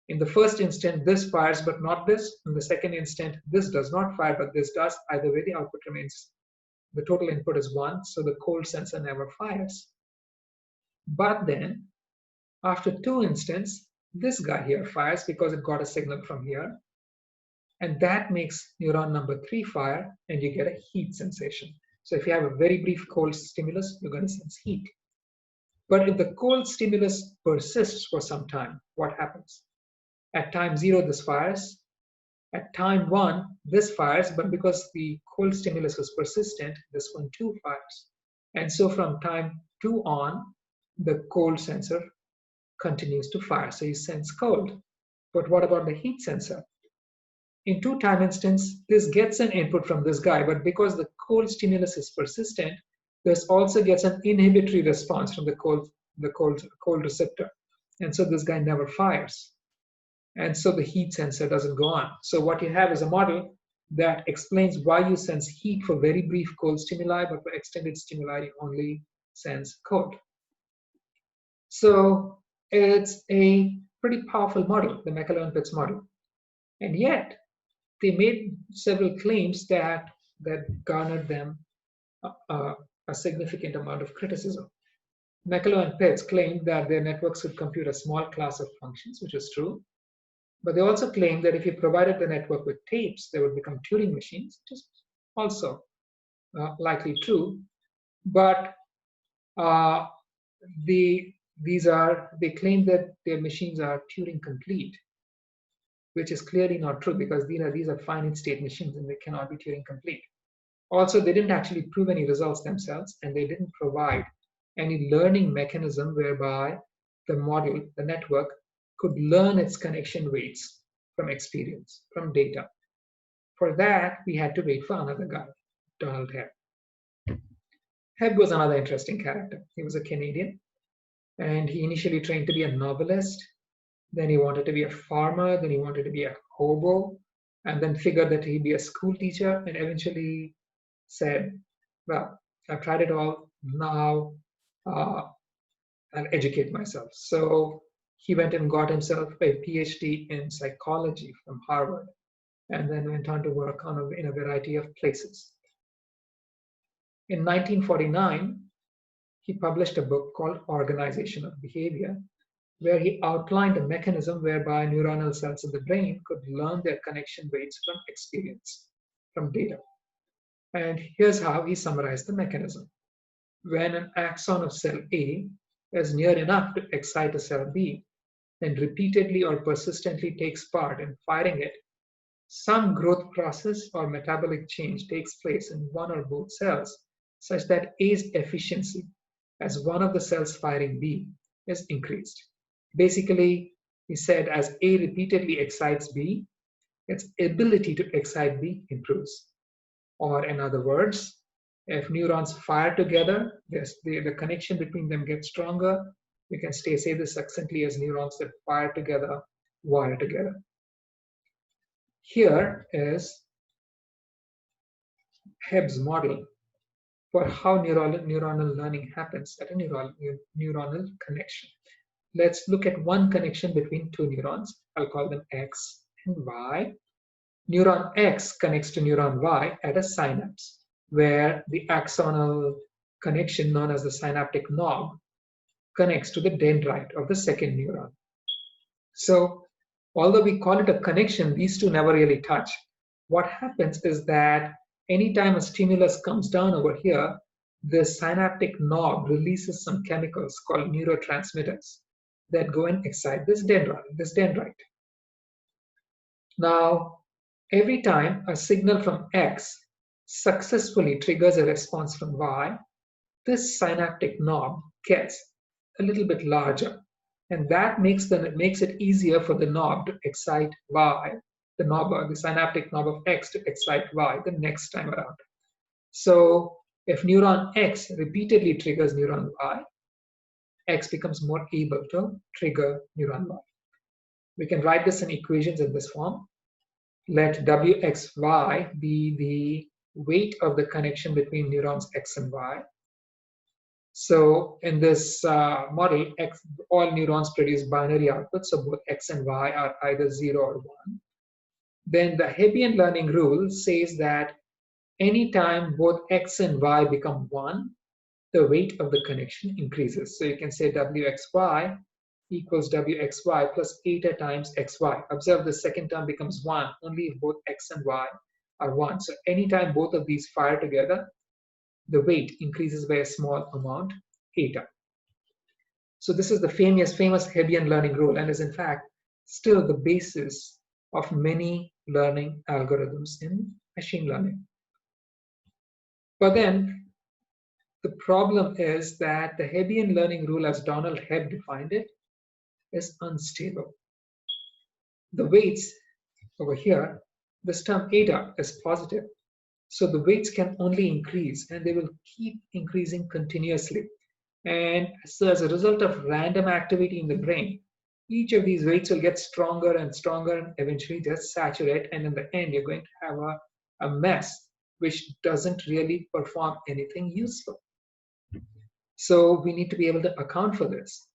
in the first instant this fires but not this. In the second instant this does not fire but this does. Either way the output remains, the total input is 1, so the cold sensor never fires. But then after 2 instants, this guy here fires because it got a signal from here, and that makes neuron number 3 fire and you get a heat sensation. So if you have a very brief cold stimulus, you're going to sense heat. But if the cold stimulus persists for some time, what happens? At time 0, this fires. At time 1, this fires, but because the cold stimulus was persistent, this one too fires. And so from time 2 on, the cold sensor continues to fire. So you sense cold. But what about the heat sensor? In 2 time instants, this gets an input from this guy, but because the cold stimulus is persistent, this also gets an inhibitory response from the cold receptor. And so this guy never fires. And so the heat sensor doesn't go on. So what you have is a model that explains why you sense heat for very brief cold stimuli, but for extended stimuli, you only sense cold. So it's a pretty powerful model, the McCulloch and Pitts model. And yet, they made several claims that garnered them a significant amount of criticism. McCulloch and Pitts claimed that their networks could compute a small class of functions, which is true. But they also claimed that if you provided the network with tapes, they would become Turing machines, which is also likely true. But they claim that their machines are Turing complete, which is clearly not true because these are finite state machines and they cannot be Turing complete. Also, they didn't actually prove any results themselves, and they didn't provide any learning mechanism whereby the model, the network, could learn its connection weights from experience, from data. For that, we had to wait for another guy, Donald Hebb. Hebb was another interesting character. He was a Canadian, and he initially trained to be a novelist. Then he wanted to be a farmer. Then he wanted to be a hobo, and then figured that he'd be a school teacher, and eventually said, well, I've tried it all. Now I'll educate myself. So he went and got himself a PhD in psychology from Harvard, and then went on to work in a variety of places. In 1949, he published a book called Organization of Behavior, where he outlined a mechanism whereby neuronal cells in the brain could learn their connection weights from experience, from data. And here's how he summarized the mechanism. When an axon of cell A is near enough to excite a cell B and repeatedly or persistently takes part in firing it, some growth process or metabolic change takes place in one or both cells such that A's efficiency as one of the cells firing B is increased. Basically, he said as A repeatedly excites B, its ability to excite B improves. Or in other words, if neurons fire together, the connection between them gets stronger. We can say this succinctly as neurons that fire together, wire together. Here is Hebb's model for how neuronal learning happens at a neuronal connection. Let's look at one connection between two neurons. I'll call them X and Y. Neuron X connects to neuron Y at a synapse, where the axonal connection known as the synaptic knob connects to the dendrite of the second neuron. So, although we call it a connection, these two never really touch. What happens is that anytime a stimulus comes down over here, the synaptic knob releases some chemicals called neurotransmitters that go and excite this dendrite. Now, every time a signal from X successfully triggers a response from Y, this synaptic knob gets a little bit larger. And that makes it easier for the knob to excite Y, the synaptic knob of X to excite Y the next time around. So if neuron X repeatedly triggers neuron Y, X becomes more able to trigger neuron Y. We can write this in equations in this form. Let Wxy be the weight of the connection between neurons X and Y. So in this model, all neurons produce binary outputs, so both X and Y are either 0 or 1. Then the Hebbian learning rule says that anytime both X and Y become 1, the weight of the connection increases. So you can say Wxy equals Wxy plus eta times xy. Observe the second term becomes 1 only if both X and Y are 1. So anytime both of these fire together, the weight increases by a small amount, eta. So this is the famous Hebbian learning rule and is in fact still the basis of many learning algorithms in machine learning. But then the problem is that the Hebbian learning rule as Donald Hebb defined it is unstable. The weights over here, this term eta is positive. So the weights can only increase and they will keep increasing continuously. And so as a result of random activity in the brain, each of these weights will get stronger and stronger and eventually just saturate. And in the end, you're going to have a mess which doesn't really perform anything useful. So we need to be able to account for this.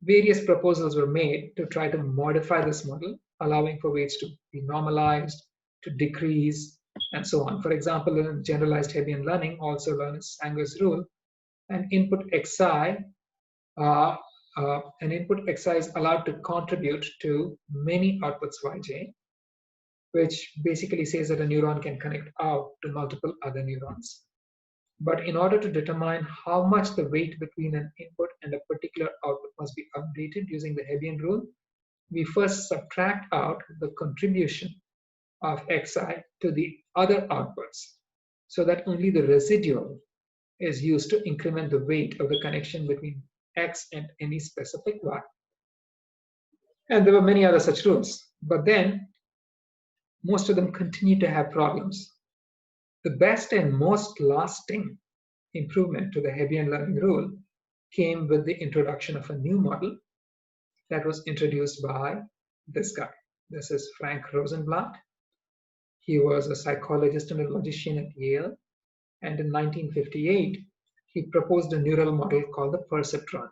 Various proposals were made to try to modify this model, allowing for weights to be normalized, to decrease, and so on. For example, in generalized Hebbian learning, also known as Sanger's rule, an input xi is allowed to contribute to many outputs yj, which basically says that a neuron can connect out to multiple other neurons. But in order to determine how much the weight between an input and a particular output must be updated using the Hebbian rule, we first subtract out the contribution of xi to the other outputs so that only the residual is used to increment the weight of the connection between x and any specific y. And there were many other such rules, but then most of them continue to have problems. The best and most lasting improvement to the Hebbian learning rule came with the introduction of a new model that was introduced by this guy. This is Frank Rosenblatt. He was a psychologist and a logician at Yale. And in 1958, he proposed a neural model called the Perceptron.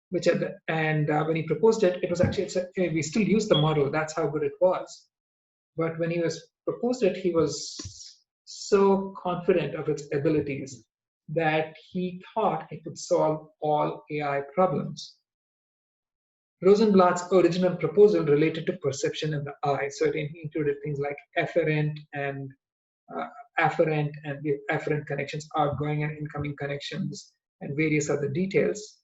When he proposed it, it was actually, we still use the model, that's how good it was. But when he proposed it, he was so confident of its abilities that he thought it would solve all AI problems. Rosenblatt's original proposal related to perception in the eye. So it included things like afferent and afferent and the afferent connections, outgoing and incoming connections, and various other details.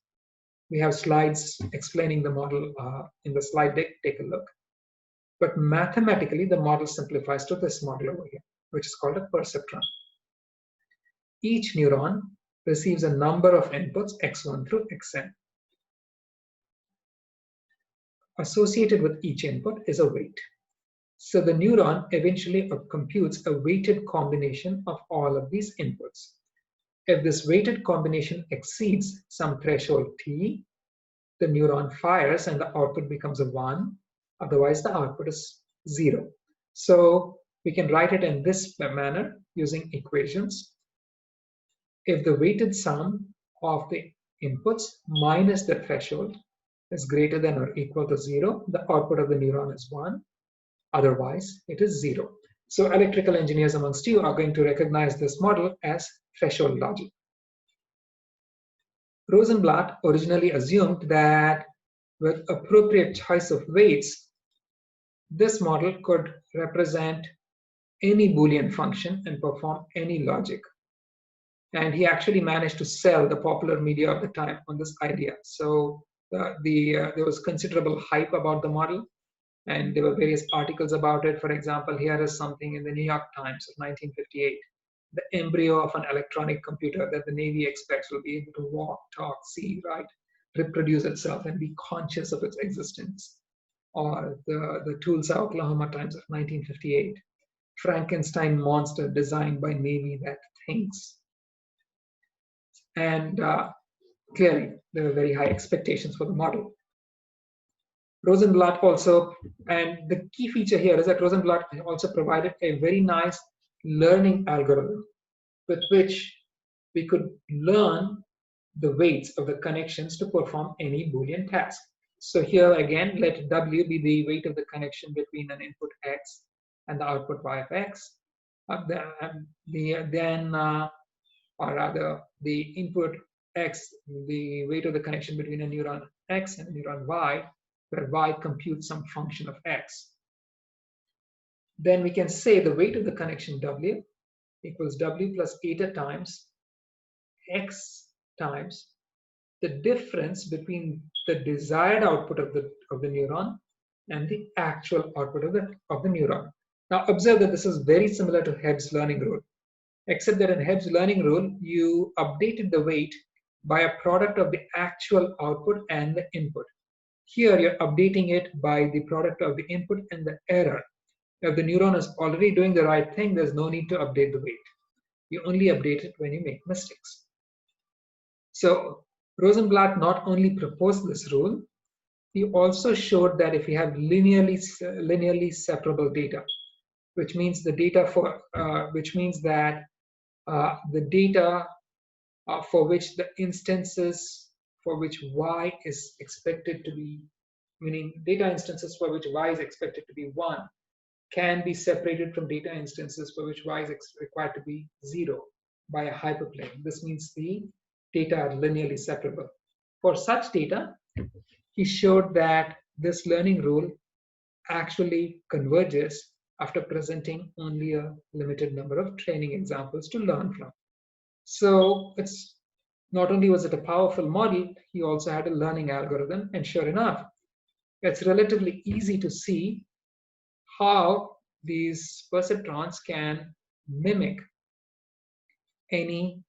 We have slides explaining the model in the slide deck. Take a look. But mathematically, the model simplifies to this model over here, which is called a perceptron. Each neuron receives a number of inputs, x1 through xn. Associated with each input is a weight. So the neuron eventually computes a weighted combination of all of these inputs. If this weighted combination exceeds some threshold t, the neuron fires and the output becomes a 1. Otherwise, the output is 0. So we can write it in this manner using equations. If the weighted sum of the inputs minus the threshold is greater than or equal to 0, the output of the neuron is 1. Otherwise, it is 0. So electrical engineers amongst you are going to recognize this model as threshold logic. Rosenblatt originally assumed that with appropriate choice of weights, this model could represent any Boolean function and perform any logic. And he actually managed to sell the popular media of the time on this idea. So there was considerable hype about the model, and there were various articles about it. For example, here is something in the New York Times of 1958. The embryo of an electronic computer that the Navy expects will be able to walk, talk, see, write, reproduce itself, and be conscious of its existence. Or the Tulsa, Oklahoma Times of 1958. Frankenstein monster designed by Navy that thinks. And clearly, there were very high expectations for the model. Rosenblatt also, and the key feature here is that Rosenblatt also provided a very nice learning algorithm with which we could learn the weights of the connections to perform any Boolean task. So here again, let W be the weight of the connection between an input X and the output Y of X. Or rather, the input X, the weight of the connection between a neuron X and a neuron Y, where Y computes some function of X. Then we can say the weight of the connection W equals W plus eta times X times the difference between the desired output of the neuron and the actual output of the neuron. Now observe that this is very similar to Hebb's learning rule, except that in Hebb's learning rule, you updated the weight by a product of the actual output and the input. Here you're updating it by the product of the input and the error. If the neuron is already doing the right thing, there's no need to update the weight. You only update it when you make mistakes. So Rosenblatt not only proposed this rule, he also showed that if you have linearly separable data, which means the data for the data for which the instances for which Y is expected to be, meaning data instances for which Y is expected to be 1, can be separated from data instances for which Y is required to be 0 by a hyperplane. This means the data are linearly separable. For such data, he showed that this learning rule actually converges after presenting only a limited number of training examples to learn from. So it's not only was it a powerful model, he also had a learning algorithm, and sure enough, it's relatively easy to see how these perceptrons can mimic any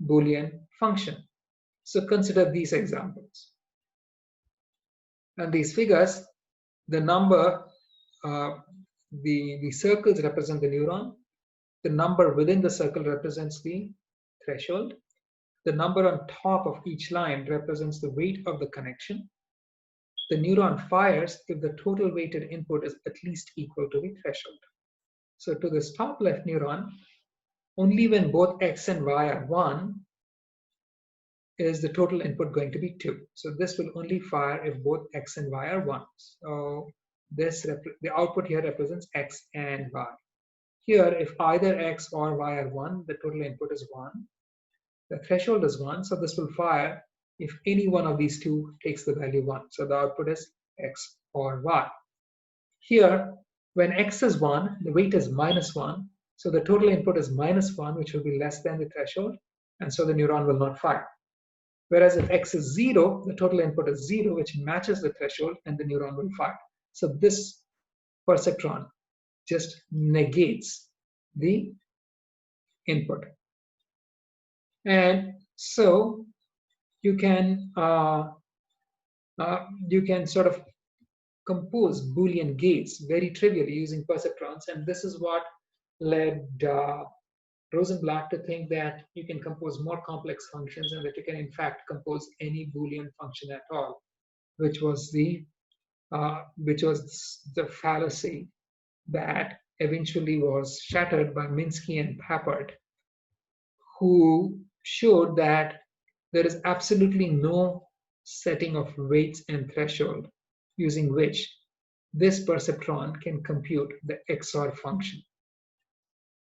Boolean function. So consider these examples. And these figures, the number, the circles represent the neuron. The number within the circle represents the threshold. The number on top of each line represents the weight of the connection. The neuron fires if the total weighted input is at least equal to the threshold. So to this top left neuron, only when both X and Y are 1 is the total input going to be 2. So this will only fire if both X and Y are 1. So the output here represents X and Y. Here, if either X or Y are 1, the total input is 1. The threshold is 1, so this will fire if any one of these two takes the value 1. So the output is X or Y. Here, when X is 1, the weight is -1, So the total input is -1, which will be less than the threshold, and so the neuron will not fire. Whereas if x is 0, the total input is 0, which matches the threshold, and the neuron will fire. So this perceptron just negates the input. And so you can sort of compose Boolean gates very trivially using perceptrons, and this is what led Rosenblatt to think that you can compose more complex functions and that you can in fact compose any Boolean function at all, which was the fallacy that eventually was shattered by Minsky and Papert, who showed that there is absolutely no setting of weights and threshold using which this perceptron can compute the XOR function.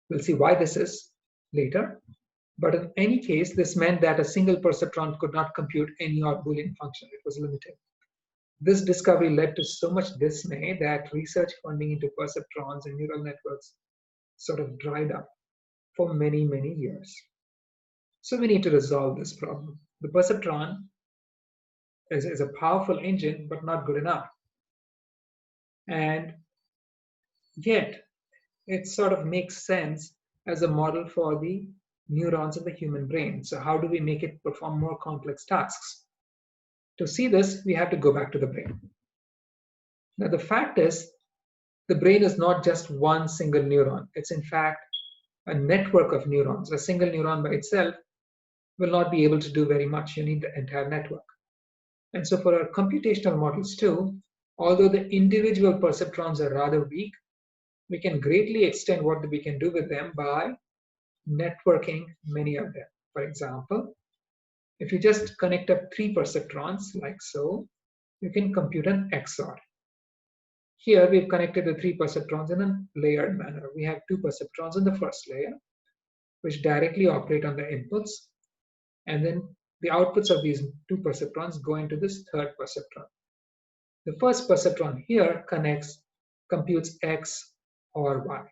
We'll see why this is later, but in any case, this meant that a single perceptron could not compute any odd Boolean function. It was limited. This discovery led to so much dismay that research funding into perceptrons and neural networks sort of dried up for many, many years. So we need to resolve this problem. The perceptron is a powerful engine, but not good enough. And yet, it sort of makes sense as a model for the neurons in the human brain. So how do we make it perform more complex tasks? To see this, we have to go back to the brain. Now, the fact is, the brain is not just one single neuron. It's in fact a network of neurons. A single neuron by itself will not be able to do very much. You need the entire network. And so for our computational models too, although the individual perceptrons are rather weak, we can greatly extend what we can do with them by networking many of them. For example, if you just connect up 3 perceptrons like so, you can compute an XOR. Here we've connected the 3 perceptrons in a layered manner. We have 2 perceptrons in the first layer, which directly operate on the inputs, and then the outputs of these 2 perceptrons go into this third perceptron. The first perceptron here computes X or Y.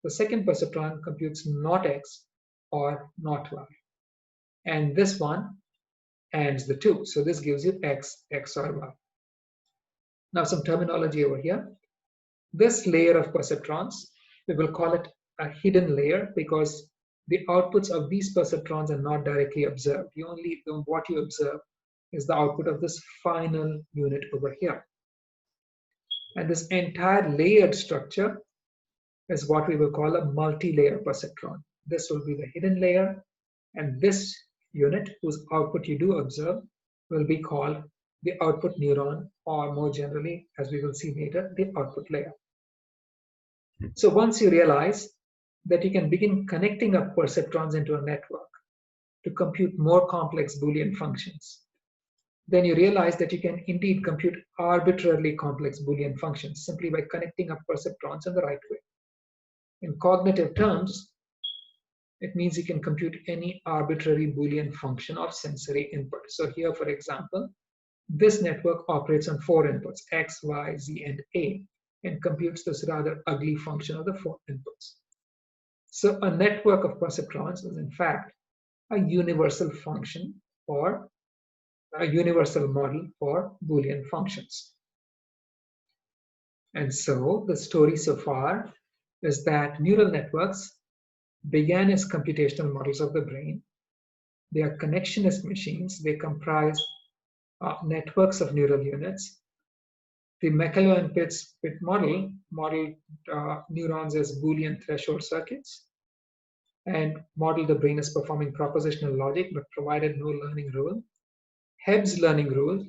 The second perceptron computes not X or not Y. And this one adds the 2. So this gives you X, X or Y. Now some terminology over here. This layer of perceptrons, we will call it a hidden layer because the outputs of these perceptrons are not directly observed. What you observe is the output of this final unit over here. And this entire layered structure is what we will call a multi-layer perceptron. This will be the hidden layer, and this unit whose output you do observe will be called the output neuron, or more generally, as we will see later, the output layer. So once you realize that you can begin connecting up perceptrons into a network to compute more complex Boolean functions, then you realize that you can indeed compute arbitrarily complex Boolean functions simply by connecting up perceptrons in the right way. In cognitive terms, it means you can compute any arbitrary Boolean function of sensory input. So here, for example, this network operates on 4 inputs, X, Y, Z, and A, and computes this rather ugly function of the 4 inputs. So a network of perceptrons is in fact a universal function or a universal model for Boolean functions. And so the story so far is that neural networks began as computational models of the brain. They are connectionist machines. They comprise networks of neural units. The McCulloch and Pitts model modeled neurons as Boolean threshold circuits and modeled the brain as performing propositional logic but provided no learning rule. Hebb's learning rule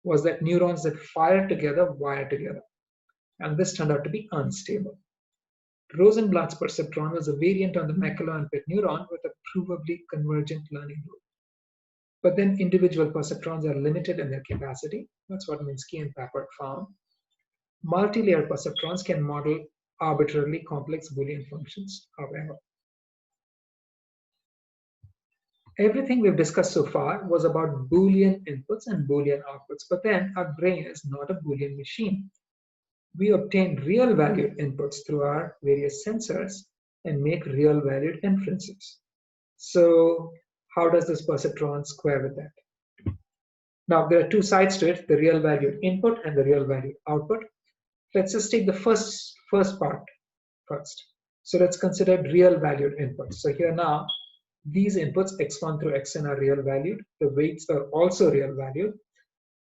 was that neurons that fire together wire together, and this turned out to be unstable. Rosenblatt's perceptron was a variant on the McCulloch and Pitts neuron with a provably convergent learning rule. But then individual perceptrons are limited in their capacity. That's what Minsky and Papert found. Multi-layer perceptrons can model arbitrarily complex Boolean functions, however. Everything we've discussed so far was about Boolean inputs and Boolean outputs, but then our brain is not a Boolean machine. We obtain real valued inputs through our various sensors, and make real valued inferences. So how does this perceptron square with that? Now there are two sides to it, the real valued input and the real valued output. Let's just take the first part first. So let's consider real valued inputs. So here now, these inputs x1 through xn are real valued. The weights are also real valued.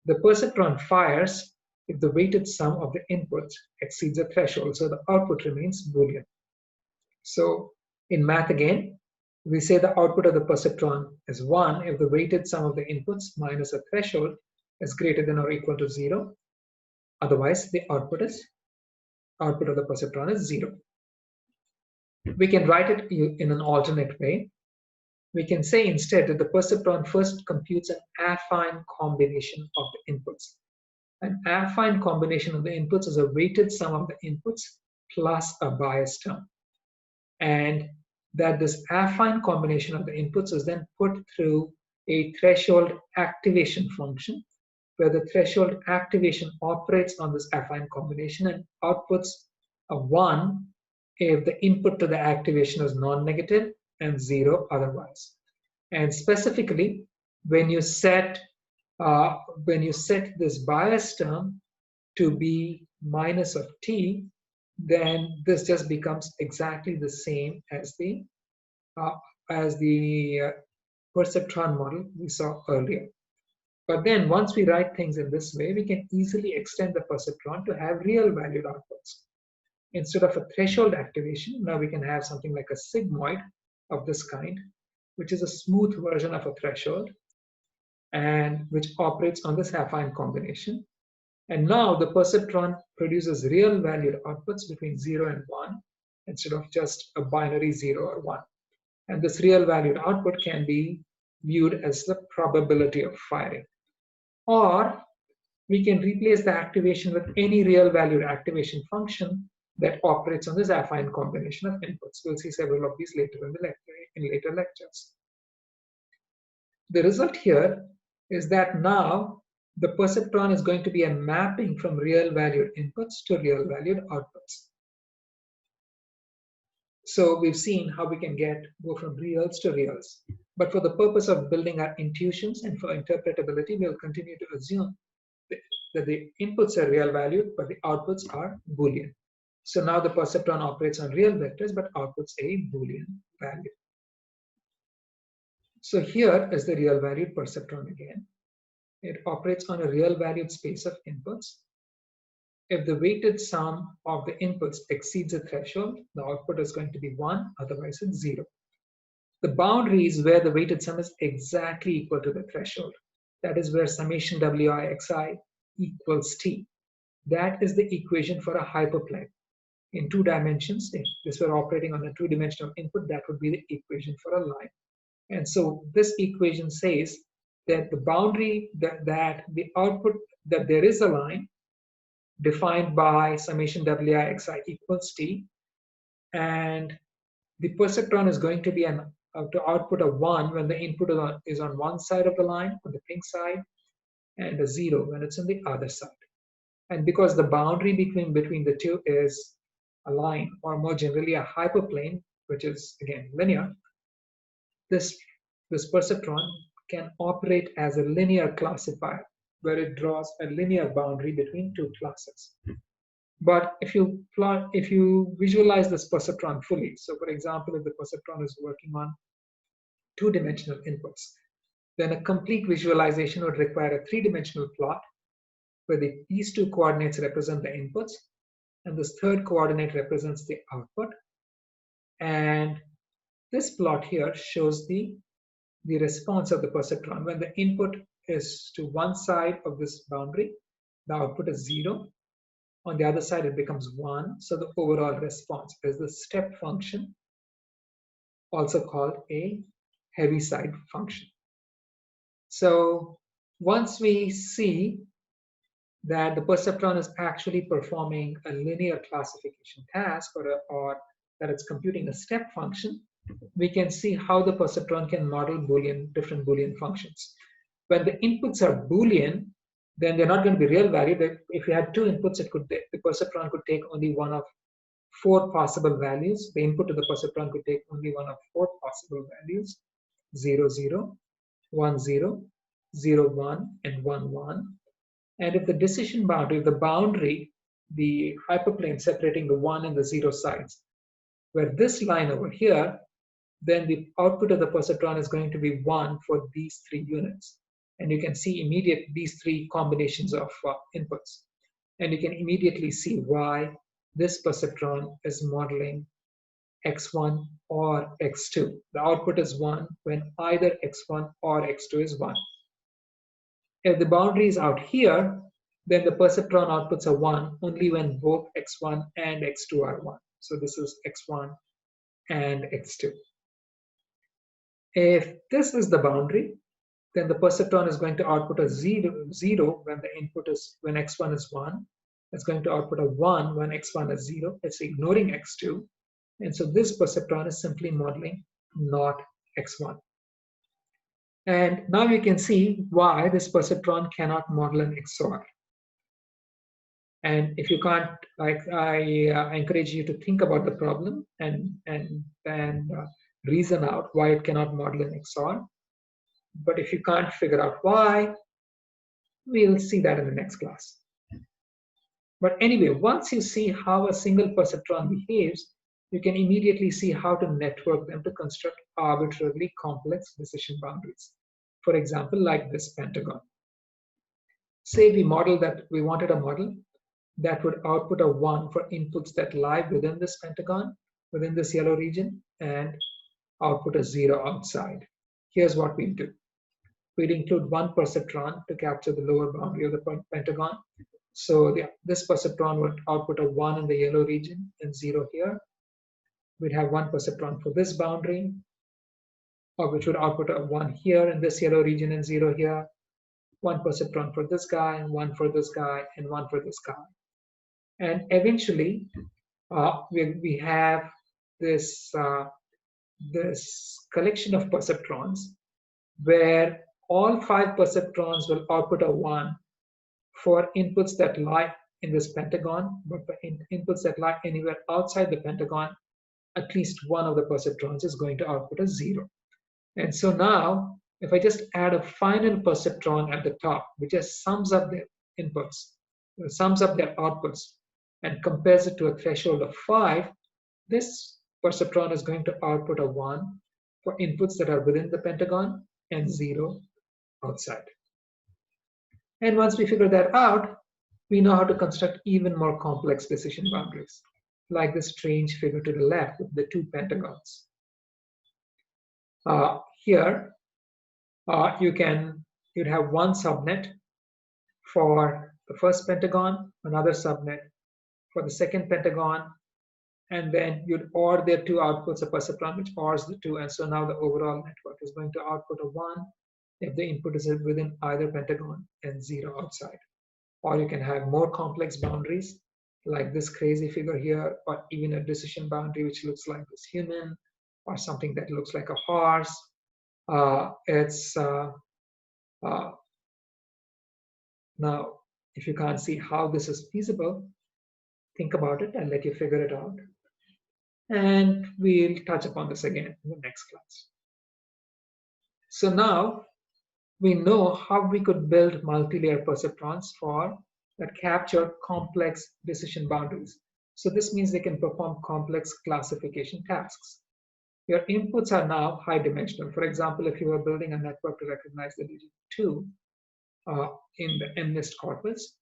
The perceptron fires if the weighted sum of the inputs exceeds a threshold. So the output remains Boolean. So in math again, we say the output of the perceptron is 1 if the weighted sum of the inputs minus a threshold is greater than or equal to 0. Otherwise, the output of the perceptron is 0. We can write it in an alternate way. We can say instead that the perceptron first computes an affine combination of the inputs. An affine combination of the inputs is a weighted sum of the inputs plus a bias term. And that this affine combination of the inputs is then put through a threshold activation function, where the threshold activation operates on this affine combination and outputs a 1 if the input to the activation is non-negative and 0 otherwise. And specifically, when you set this bias term to be minus of t, then this just becomes exactly the same as the perceptron model we saw earlier. But then once we write things in this way, we can easily extend the perceptron to have real valued outputs. Instead of a threshold activation, now we can have something like a sigmoid of this kind, which is a smooth version of a threshold and which operates on this affine combination. And now the perceptron produces real valued outputs between 0 and 1 instead of just a binary 0 or 1. And this real valued output can be viewed as the probability of firing. Or we can replace the activation with any real valued activation function that operates on this affine combination of inputs. We'll see several of these later in later lectures. The result here is that now the perceptron is going to be a mapping from real valued inputs to real valued outputs. So we've seen how we can go from reals to reals. But for the purpose of building our intuitions and for interpretability, we'll continue to assume that the inputs are real valued, but the outputs are Boolean. So now the perceptron operates on real vectors, but outputs a Boolean value. So here is the real valued perceptron again. It operates on a real valued space of inputs. If the weighted sum of the inputs exceeds a threshold, the output is going to be 1, otherwise it's 0. The boundary is where the weighted sum is exactly equal to the threshold. That is where summation wi xi equals t. That is the equation for a hyperplane. In 2 dimensions, if this were operating on a 2-dimensional input, that would be the equation for a line. And so this equation says that the boundary that the output, that there is a line defined by summation wi xi equals t, and the perceptron is going to be to output a 1 when the input is on one side of the line, on the pink side, and a 0 when it's on the other side. And because the boundary between the two is a line, or more generally a hyperplane, which is again linear, this perceptron can operate as a linear classifier, where it draws a linear boundary between 2 classes. But if you visualize this perceptron fully, so for example, if the perceptron is working on 2-dimensional inputs, then a complete visualization would require a 3-dimensional plot where these 2 coordinates represent the inputs and this third coordinate represents the output. And this plot here shows the response of the perceptron. When the input is to one side of this boundary, the output is 0. On the other side, it becomes 1. So the overall response is the step function, also called a Heaviside function. So once we see that the perceptron is actually performing a linear classification task, or that it's computing a step function, we can see how the perceptron can model different Boolean functions. When the inputs are Boolean, then they're not going to be real valued. If you had 2 inputs, the perceptron could take only one of 4 possible values. The input to the perceptron could take only one of 4 possible values, 0, 0, 1, 0, 0, 1, and 1, 1. And if the decision boundary, the boundary, the hyperplane separating the 1 and the 0 sides, where this line over here, then the output of the perceptron is going to be 1 for these 3 units. And you can see these 3 combinations of inputs. And you can immediately see why this perceptron is modeling x1 or x2. The output is 1 when either x1 or x2 is 1. If the boundary is out here, then the perceptron outputs are 1 only when both x1 and x2 are 1. So this is x1 and x2. If this is the boundary, then the perceptron is going to output a 0, 0 when the input is when x1 is 1. It's going to output a 1 when x1 is 0. It's ignoring x2. And so this perceptron is simply modeling not x1. And now you can see why this perceptron cannot model an XOR. And if you can't, I encourage you to think about the problem and reason out why it cannot model an XOR. But if you can't figure out why, we'll see that in the next class. But anyway, once you see how a single perceptron behaves, you can immediately see how to network them to construct arbitrarily complex decision boundaries. For example, like this pentagon. Say we wanted a model that would output a 1 for inputs that lie within this pentagon, within this yellow region, and output a 0 outside. Here's what we'd do. We'd include one perceptron to capture the lower boundary of the pentagon. So this perceptron would output a 1 in the yellow region and 0 here. We'd have one perceptron for this boundary, which would output a 1 here in this yellow region and 0 here. One perceptron for this guy, and 1 for this guy, and 1 for this guy. And eventually, we have this collection of perceptrons where all 5 perceptrons will output a 1 for inputs that lie in this pentagon, but for inputs that lie anywhere outside the pentagon, at least one of the perceptrons is going to output a 0. And so now, if I just add a final perceptron at the top, which just sums up their inputs, sums up their outputs, and compares it to a threshold of 5, this perceptron is going to output a 1 for inputs that are within the pentagon and 0 outside. And once we figure that out, we know how to construct even more complex decision boundaries, like this strange figure to the left with the 2 pentagons. Here, you'd have one subnet for the first pentagon, another subnet for the second pentagon, and then you'd OR their 2 outputs, a perceptron which ORs the 2, and so now the overall network is going to output a 1 if the input is within either pentagon and 0 outside. Or you can have more complex boundaries, like this crazy figure here, or even a decision boundary which looks like this human, or something that looks like a horse. Now, if you can't see how this is feasible, think about it and let you figure it out. And we'll touch upon this again in the next class. So now we know how we could build multi-layer perceptrons that capture complex decision boundaries. So this means they can perform complex classification tasks. Your inputs are now high dimensional. For example, if you were building a network to recognize the digit 2 in the MNIST corpus,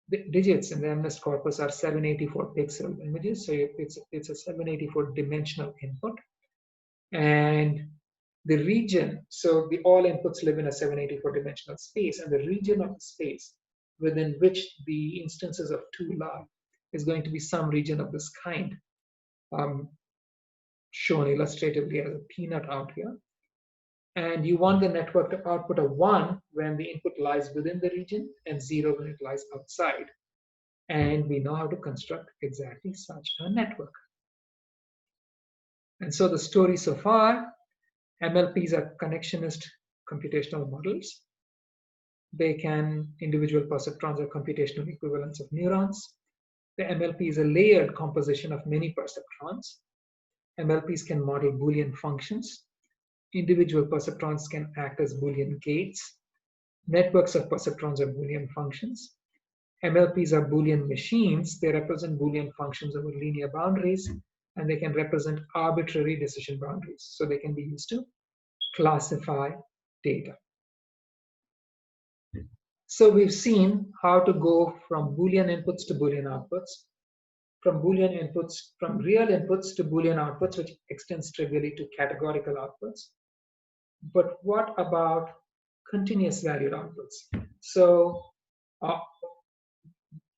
the digits in the MNIST corpus are 784 pixel images. So it's a 784 dimensional input. And the region, so all inputs live in a 784 dimensional space, and the region of the space within which the instances of 2 lie is going to be some region of this kind, shown illustratively as a peanut out here. And you want the network to output a 1 when the input lies within the region and 0 when it lies outside. And we know how to construct exactly such a network. And so the story so far, MLPs are connectionist computational models. Individual perceptrons are computational equivalents of neurons. The MLP is a layered composition of many perceptrons. MLPs can model Boolean functions. Individual perceptrons can act as Boolean gates. Networks of perceptrons are Boolean functions. MLPs are Boolean machines. They represent Boolean functions over linear boundaries, and they can represent arbitrary decision boundaries. So they can be used to classify data. So we've seen how to go from Boolean inputs to Boolean outputs, from real inputs to Boolean outputs, which extends trivially to categorical outputs. But what about continuous valued outputs? So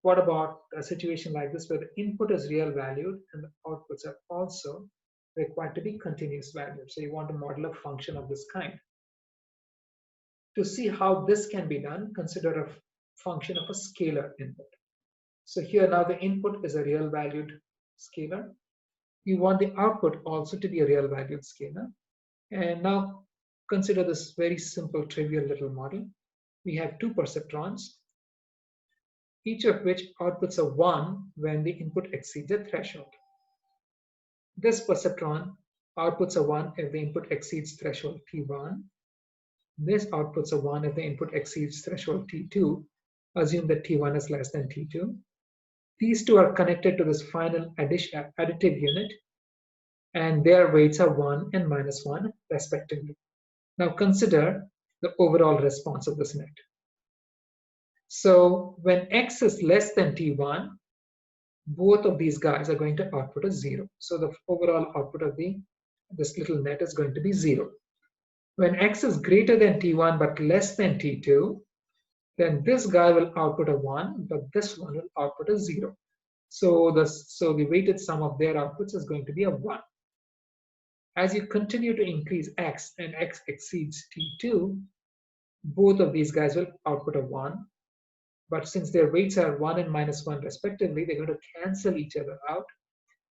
what about a situation like this where the input is real valued and the outputs are also required to be continuous valued? So you want to model a function of this kind. To see how this can be done, consider a function of a scalar input. So here now the input is a real valued scalar. You want the output also to be a real valued scalar. And now consider this very simple, trivial little model. We have two perceptrons, each of which outputs a 1 when the input exceeds a threshold. This perceptron outputs a 1 if the input exceeds threshold T1. This outputs a 1 if the input exceeds threshold T2. Assume that T1 is less than T2. These two are connected to this final additive unit, and their weights are 1 and -1 respectively. Now consider the overall response of this net. So when x is less than T1, both of these guys are going to output a 0. So the overall output of this little net is going to be 0. When x is greater than T1 but less than T2, then this guy will output a 1, but this one will output a 0. So the weighted sum of their outputs is going to be a 1. As you continue to increase x and x exceeds T2, both of these guys will output a 1. But since their weights are 1 and -1 respectively, they're going to cancel each other out,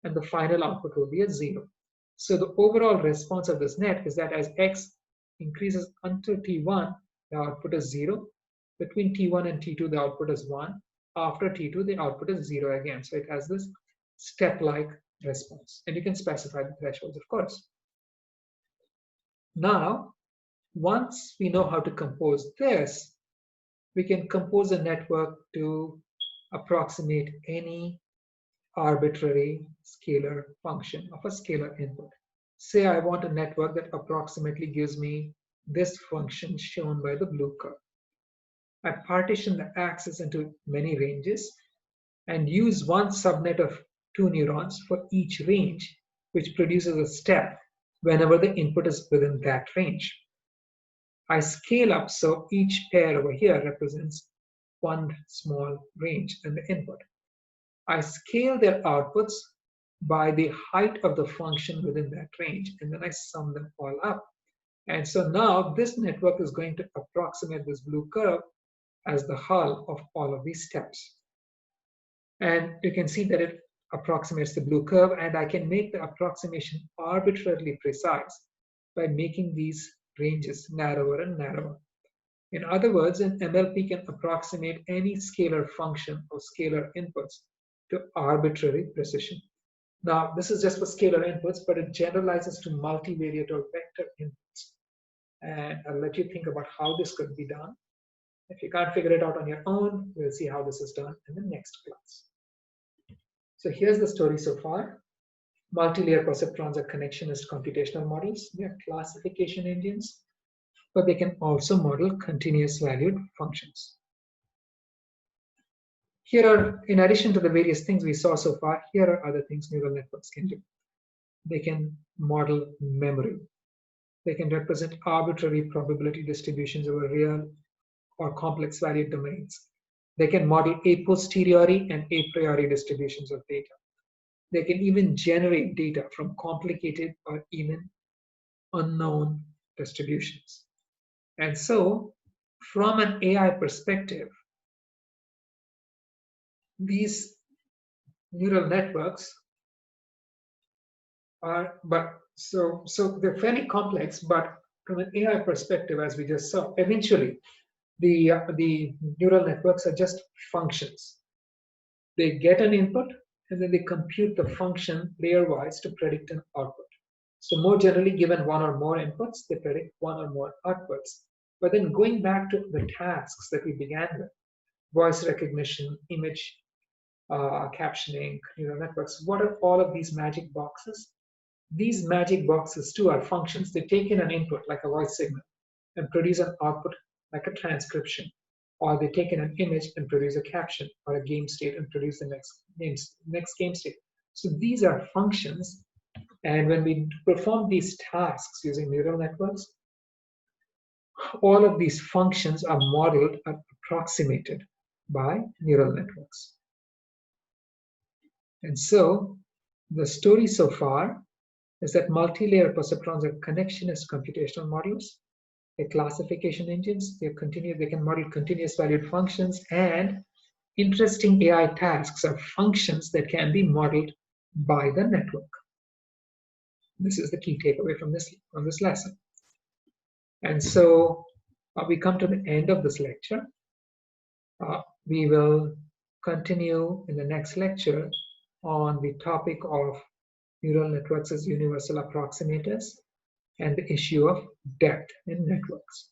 and the final output will be a 0. So the overall response of this net is that as x increases until T1, the output is 0. Between T1 and T2, the output is 1. After T2, the output is 0 again. So it has this step-like response. And you can specify the thresholds, of course. Now, once we know how to compose this, we can compose a network to approximate any arbitrary scalar function of a scalar input. Say I want a network that approximately gives me this function shown by the blue curve. I partition the axis into many ranges and use one subnet of 2 neurons for each range, which produces a step whenever the input is within that range. I scale up so each pair over here represents one small range in the input. I scale their outputs by the height of the function within that range, and then I sum them all up. And so now this network is going to approximate this blue curve as the hull of all of these steps. And you can see that it approximates the blue curve, and I can make the approximation arbitrarily precise by making these ranges narrower and narrower. In other words, an MLP can approximate any scalar function or scalar inputs to arbitrary precision. Now, this is just for scalar inputs, but it generalizes to multivariate or vector inputs. And I'll let you think about how this could be done. If you can't figure it out on your own, we'll see how this is done in the next class. So here's the story so far. Multilayer perceptrons are connectionist computational models. They are classification engines, but they can also model continuous valued functions. Here are, in addition to the various things we saw so far, here are other things neural networks can do. They can model memory. They can represent arbitrary probability distributions over real or complex valued domains. They can model a posteriori and a priori distributions of data. They can even generate data from complicated or even unknown distributions. And so, from an AI perspective, these neural networks are, so they're fairly complex, but from an AI perspective, as we just saw, eventually the neural networks are just functions. They get an input and then they compute the function layer-wise to predict an output. So more generally, given one or more inputs, they predict one or more outputs. But then going back to the tasks that we began with, voice recognition, image captioning, neural networks, what are all of these magic boxes? These magic boxes too are functions. They take in an input like a voice signal and produce an output like a transcription. Or they take in an image and produce a caption or a game state and produce the next game state. So these are functions. And when we perform these tasks using neural networks, all of these functions are modeled and approximated by neural networks. And so the story so far is that multi-layer perceptrons are connectionist computational models. They're classification engines. They can model continuous valued functions, and interesting AI tasks are functions that can be modeled by the network. This is the key takeaway from this lesson. And so we come to the end of this lecture. We will continue in the next lecture on the topic of neural networks as universal approximators and the issue of depth in networks.